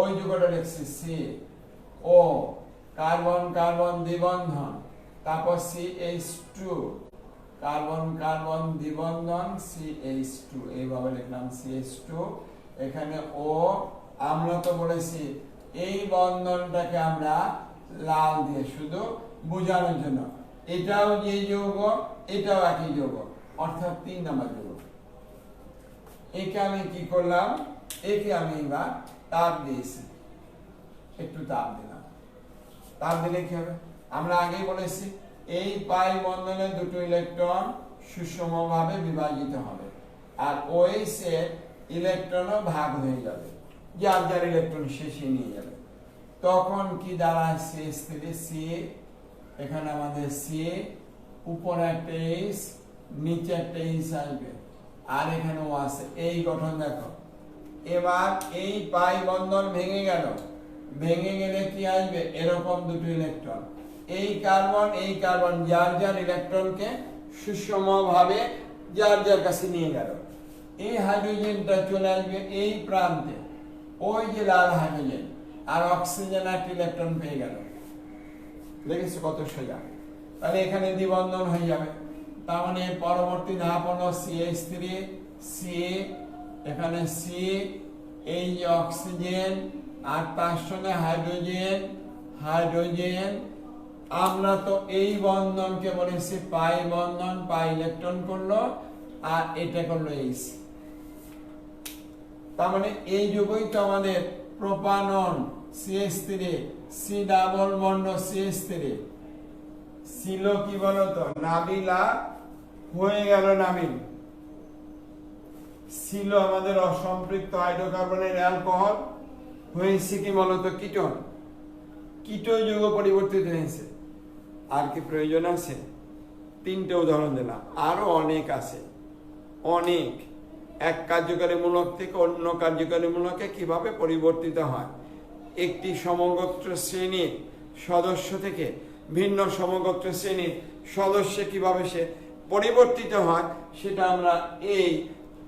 ওই যুগটা লিখছি C ও, কার্বন কার্বন দ্বিবন্ধন, তারপর CH2, কার্বন কার্বন দ্বিবন্ধন CH2, এইভাবে লিখলাম CH2। এখানে ও, আমরা তো বলেছি এই বন্ধনটাকে আমরা লাল দিয়ে শুধু বোঝানোর জন্য। এটাও যে যৌগ, এটাও একই যৌগ, অর্থাৎ 3 নম্বর যৌগ। একে আমি কি করলাম? একে আমি এবার তাপ দিয়েছি, একটু তাপ দিলাম। তাপ দিলে কি হবে? আমরা আগেই বলেছি এই পাই বন্ধনে দুটো ইলেকট্রন সুষমভাবে বিভাজিত হবে, আর OH এর ইলেকট্রনও ভাগ হয়ে যাবে, যার যার ইলেকট্রন শেষে নিয়ে যাবে। তখন কি দাঁড়ায়? CH3 C, এখানে আমাদের C, উপরে একটা H, নিচে একটা H আসবে, আর এখানেও আছে। এই গঠন দেখো। এবার এই পাই বন্ধন ভেঙে গেল, ভেঙে গেলে কি আসবে? এরকম দুটো ইলেকট্রন, এই কার্বন যার যার ইলেকট্রনকে সুষমভাবে যার যার কাছে নিয়ে গেল। এই হাইড্রোজেনটা চলে আসবে এই প্রান্তে, ওই যে লাল হাইড্রোজেন, আর অক্সিজেন একটা ইলেকট্রন পেয়ে গেল। দেখেছো কত সোজা? তাহলে এখানে দ্বিবন্ধন হয়ে যাবে। তার মানে পরবর্তী ধাপ হলো CH3 C, এখানে C, এই যে অক্সিজেন, আর তার সঙ্গে হাইড্রোজেন। হাইড্রোজেন আমরা তো এই বন্ধনকে বলেছি পাই বন্ধন, পাই ইলেকট্রন করলো, আর এটা করলো H। তার মানে এই যুগই তো আমাদের propanone CH3 C double bond CH3 ছিল কি বলতো? নাবিলা হয়ে গেল নাবিল। ছিল আমাদের অসম্পৃক্ত হাইড্রোকার্বনের অ্যালকোহল, হয়েছে কি বলতো? কিটোন। কিটো যৌগ পরিবর্তিত হয়েছে। আর কি প্রয়োজন আছে? 3টে উদাহরণ দিলাম, আরো অনেক আছে, অনেক। এক কার্যকারী মূলক থেকে অন্য কার্যকারী মূলকে কিভাবে পরিবর্তিত হয়, একটি সমগোত্র শ্রেণীর সদস্য থেকে ভিন্ন সমগোত্র শ্রেণীর সদস্যে কিভাবে সে পরিবর্তিত হয়, সেটা আমরা এই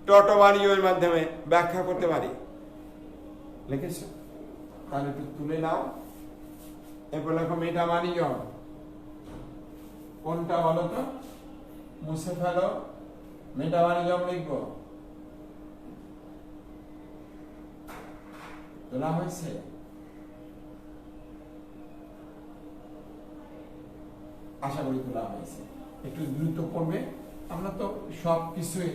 টটোমারিওর মাধ্যমে ব্যাখ্যা করতে পারি। লিখেছো? তাহলে একটু তুলে নাও। এরপর লেখো মেটামারিও। কোনটা বলো তো? মুছে ফেলো। মেটামারিজম লিখবো। তোলা হয়েছে? আশা করি তোলা হয়েছে। একটু দ্রুত পড়বে। আমরা তো সবকিছুই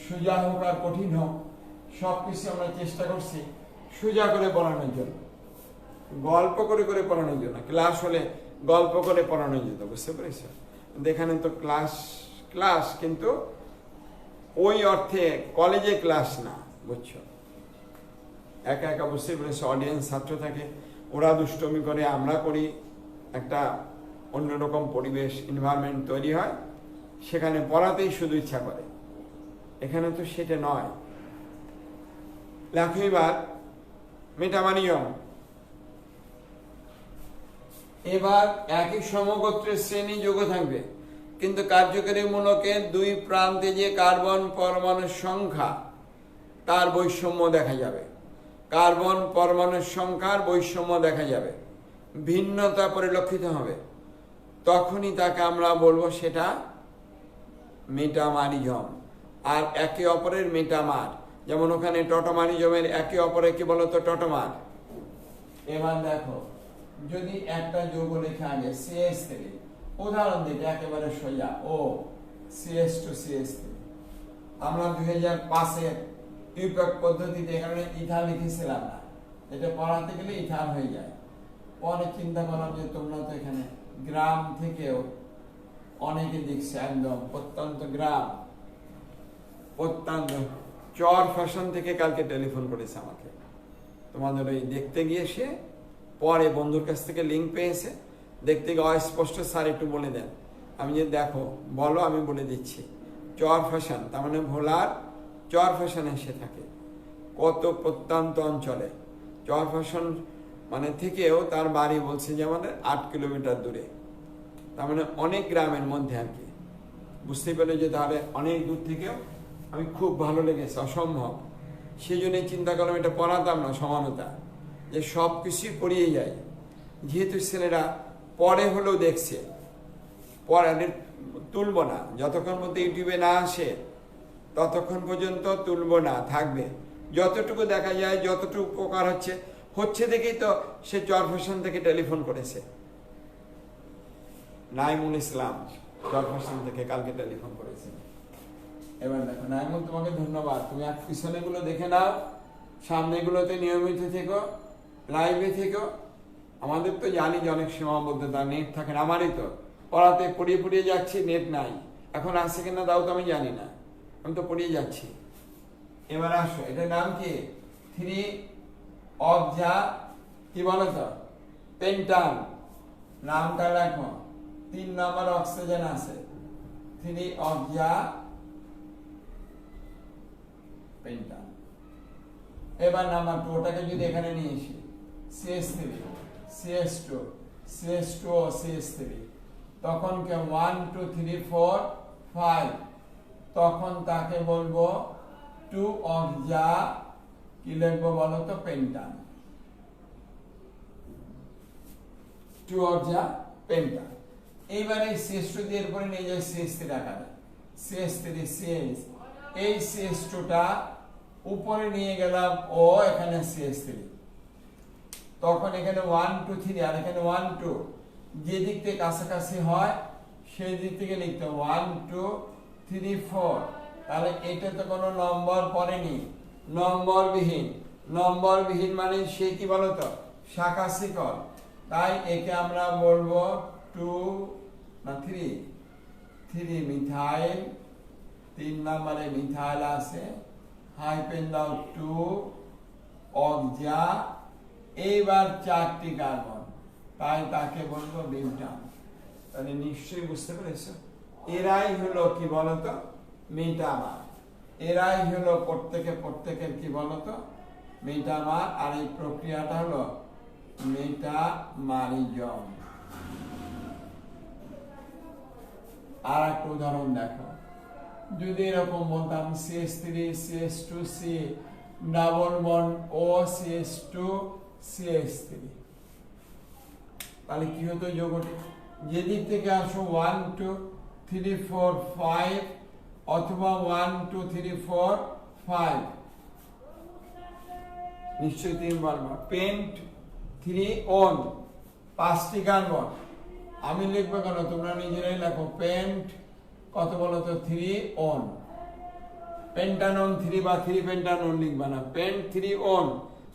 সোজা হোক আর কঠিন হোক, সবকিছু আমরা চেষ্টা করছি সোজা করে পড়ানোর জন্য, গল্প করে করে পড়ানোর জন্য। ক্লাস হলে গল্প করে পড়ানো যেত, বুঝতে পেরেছ? এখানে তো ক্লাস ক্লাস, কিন্তু ওই অর্থে কলেজে ক্লাস না, বুঝছো? একা একা বুঝতে পেরেছে, অডিয়েন্স ছাত্র থাকে, ওরা দুষ্টমি করে, আমরা করি, একটা অন্যরকম পরিবেশ এনভায়রনমেন্ট তৈরি হয়, সেখানে পড়াতেই শুধু ইচ্ছা করে। এখানে তো সেটা নয়। লেখো এবার মেটামানিয়ম। এবার একই সমগোত্রের শ্রেণী যোগ থাকবে, কিন্তু কার্যকরী মূলকের দুই প্রান্তে যে কার্বন পরমাণুর সংখ্যা তার বৈষম্য দেখা যাবে। কার্বন পরমাণুর সংখ্যার বৈষম্য দেখা যাবে, ভিন্নতা পরিলক্ষিত হবে, তখনই তাকে আমরা বলবো সেটা মেটামারিজম। আর একে অপরের মেটামার, যেমন ওখানে টটোমারিজমের একে অপরে কি বলতো টটোমার। এবার দেখো, যদি একটা যৌগ লেখা আগে CH3, উদাহরণ দিতে একেবারে সোজা, ও CH2CH3, আমরা 2005-এর ইউপ্যাক পদ্ধতিতে এখানে ইথাল লিখেছিলাম না, এটা পড়াতে গেলে ইথাল হয়ে যায়। পরে চিন্তা করলাম যে তোমরা তো এখানে গ্রাম থেকেও অনেকে দেখছে, একদম প্রত্যন্ত গ্রাম, প্রত্যন্ত চর ফ্যাশন থেকে কালকে টেলিফোন করেছে আমাকে, তোমাদের ওই দেখতে গিয়ে সে পরে বন্ধুর কাছ থেকে লিঙ্ক পেয়েছে, দেখতে গিয়ে অস্পষ্ট, স্যার একটু বলে দেন। আমি যে দেখো বলো, আমি বলে দিচ্ছি। চর ফ্যাশন তার মানে ভোলার চর ফ্যাশনে সে থাকে, কত প্রত্যন্ত অঞ্চলে। চর ফ্যাশন মানে থেকেও তার বাড়ি বলছে যে আমাদের 8 কিলোমিটার দূরে, তার মানে অনেক গ্রামের মধ্যে আর কি। বুঝতে পেরে যে তাহলে অনেক দূর থেকেও আমি খুব ভালো লেগেছে, অসম্ভব। সেই জন্যই চিন্তা করলাম এটা পড়াতাম না, সমানতা, যে সব কিছুই পড়িয়ে যায়। যেহেতু ছেলেরা পরে হলেও দেখছে, পরে তুলব না, যতক্ষণ পর্যন্ত ইউটিউবে না আসে ততক্ষণ পর্যন্ত তুলব না, থাকবে। যতটুকু দেখা যায়, যতটুকু উপকার হচ্ছে দেখেই তো সে চর ফ্যাশন থেকে টেলিফোন করেছে। নাইমুল ইসলাম চর ফ্যাশন থেকে কালকে টেলিফোন করেছে। এবার দেখো নাইমুল, তোমাকে ধন্যবাদ, তুমি এক পিছনে গুলো দেখে নাও, সামনে গুলোতে নিয়মিত থেকো, লাইভে থেকো। আমাদের তো জানি যে অনেক সীমাবদ্ধতা, নেট থাকে না, আমারই তো পড়াতে পড়িয়ে যাচ্ছি, নেট নাই। এখন আসছে কিনা দাও তো আমি জানি না, আমি তো পড়িয়ে যাচ্ছি। এবার আসো, এটার নাম কি? 3 অবজা কি বলো তো, পেন্টান। নামটা রাখো, 3 নম্বর অক্সিজেন আছে, 3 অবজা পেন্টান। এবার নাম্বার 2, ওটাকে যদি এখানে নিয়ে আসি, CH3, CH2, CH2O, CH3, তখন কে 1 2 3 4 5, তখন তাকে বলবো 2 অবজা কি লিখবো বলো তো, পেন্টান। 2 অবজা পেন্টান। এইবারে CH2 দিয়ে এরপরে নিয়ে যায় CH3 আকারে, CH3 CH, এই CH2টা উপরে নিয়ে গেলাম, ও এখানে CH3, তখন এখানে 1 2 3 আর এখানে 1 2, যে দিক থেকে কাছাকাছি হয় সেই দিক থেকে লিখতে 1 2 3 4। তাহলে এটা তো কোনো নম্বর পড়েনি, নম্বরবিহীন মানে সে কি বলতো, শাখা শিকল। তাই একে আমরা বলবো 2 না 3 মিথাইল, 3 নম্বরে মিথাইল আছে, হাইপেন দাও 2 অবজা, এইবার 4টি কার্বন, তাই তাকে বলবো বিউটান। তাহলে নিশ্চয়ই বুঝতে পেরেছো, এরাই হলো কি বলতো মেটামার, এরাই হলো প্রত্যেকের কি বলতো মেটামার। আর এই প্রক্রিয়াটা হলো মেটামারিজম। আর একটা উদাহরণ দেখো, যদি এরকম বলতাম CH3 CH2 C double bond O CH2 CH3, তাহলে কি হতো যৌগটি? যেদিক থেকে আসো 1 2 3 4 5 অথবা 1 2 3 4 5, নিশ্চয়ই 3 বলবো। পেন্ট 3 অন, 5টি কার্বন। আমি লিখবো কেন, তোমরা নিজেরাই লেখো। পেন্ট কত বলো তো, 3 অন। পেন্টানন 3 বা 3 পেন্টানন লিখবা না, পেন্ট 3 অন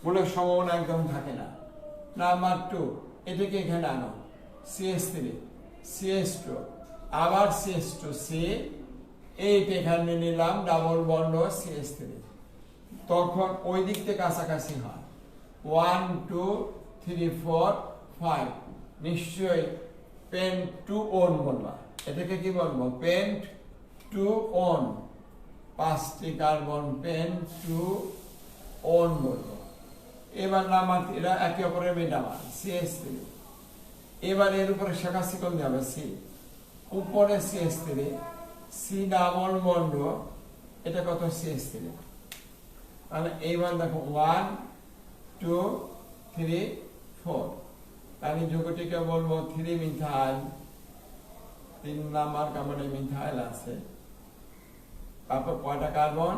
বলে সম্ভাবনা একদম থাকে না। নাম্বার 2, এটাকে এখানে আনো, CH3 CH2, আবার CH2 C এইটা এখানে নিলাম ডাবল বন্ড CH3, তখন ওই দিক থেকে কাছাকাছি হয় 1 2 3 4 5, নিশ্চয়ই পেন্ট টু ওন বলবা, এটাকে কি বলবো? পেন্ট টু ওন, 5টি কার্বন পেন্ট টু ওন বলবো। এবার নামাতে এরা একে অপরের মেটাবার CH3, এবার এর উপরে শাখা শিকল যাবে C, উপরে CH3, C ডাবল বন্ড, এটা কত? CH3। তাহলে এইবার দেখো 1 2 3 4, তাহলে যৌগটিকে বলবো 3 মিথাইল, 3 নাম্বার কার্বনে মিথাইল আছে। তারপর কয়টা কার্বন?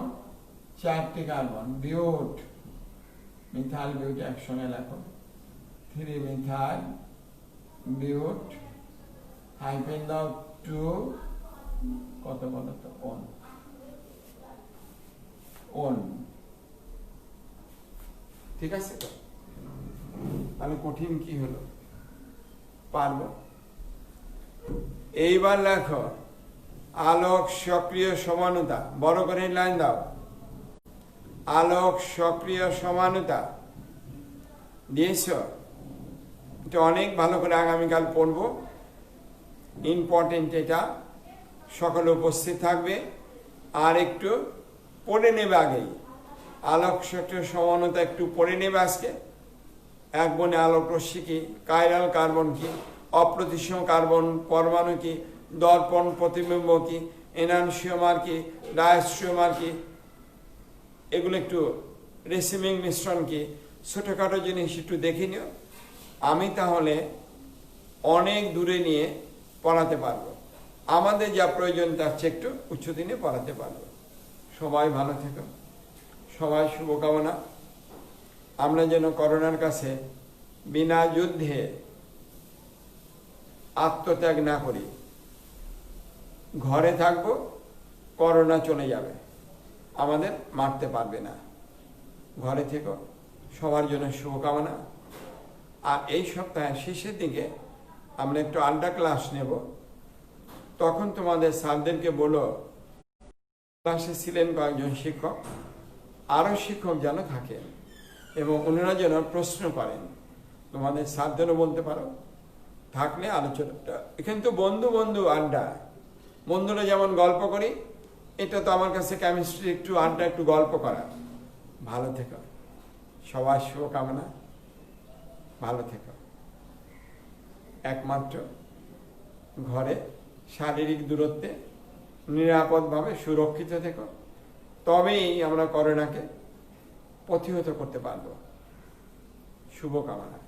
4টি কার্বন, বিউট, মিথাইল বিউট একসঙ্গে লেখো, 3 মিথাইল বিউট, হাইফেন দাও 2, কত বলো তো? ওন, ওন, ঠিক আছে তো? তাহলে কঠিন কি হলো? পারবো। এইবার লেখো আলোক সক্রিয় সমানুতা, বড় করে লাইন দাও, আলোক সক্রিয় সমানুতা দিয়েছ। এটা অনেক ভালো করে আগামীকাল পড়বো, ইম্পর্টেন্ট, এটা সকলে উপস্থিত থাকবে। আর একটু পড়ে নেবে আগেই, আলোক সক্রিয় সমানুতা একটু পড়ে নেবে আজকে। এক বনে আলোক রশ্মি কি, কাইরাল কার্বন কি, অপ্রতিসম কার্বন পরমাণু কি, দর্পণ প্রতিবিম্ব কি, এনানসিওমার কি, ডায়াস্ট্রিওমার কি, এগুলো একটু রেসিমিং মিশ্রণ কি, ছোটখাটো জিনিস একটু দেখে নিও। আমি তাহলে অনেক দূরে নিয়ে পড়াতে পারবো, আমাদের যা প্রয়োজন তার চেয়ে একটু উচ্চদিনে পড়াতে পারবো। সবাই ভালো থেকো, সবাই শুভকামনা। আমরা যেন করোনার কাছে বিনা যুদ্ধে আত্মত্যাগ না করি, ঘরে থাকবো, করোনা চলে যাবে, আমাদের মারতে পারবে না। ঘরে থেকো, সবার জন্য শুভকামনা। আর এই সপ্তাহের শেষের দিকে আমরা একটু আড্ডা ক্লাস নেব, তখন তোমাদের স্যারদেরকে বলো, ক্লাসে ছিলেন কয়েকজন শিক্ষক, আরও শিক্ষক যেন থাকেন এবং ওনারা যেন প্রশ্ন করেন, তোমাদের স্যারদেরও বলতে পারো, থাকলে আলোচনাটা। এখানে তো বন্ধু বন্ধু আড্ডা, বন্ধুরা যেমন গল্প করি, এটা তো আমার কাছে কেমিস্ট্রি একটু আড্ডা, একটু গল্প করা। ভালো থেকো, সবার শুভকামনা, ভালো থেকো। একমাত্র ঘরে শারীরিক দূরত্বে নিরাপদভাবে সুরক্ষিত থেকো, তবেই আমরা করোনাকে প্রতিহত করতে পারব। শুভকামনা।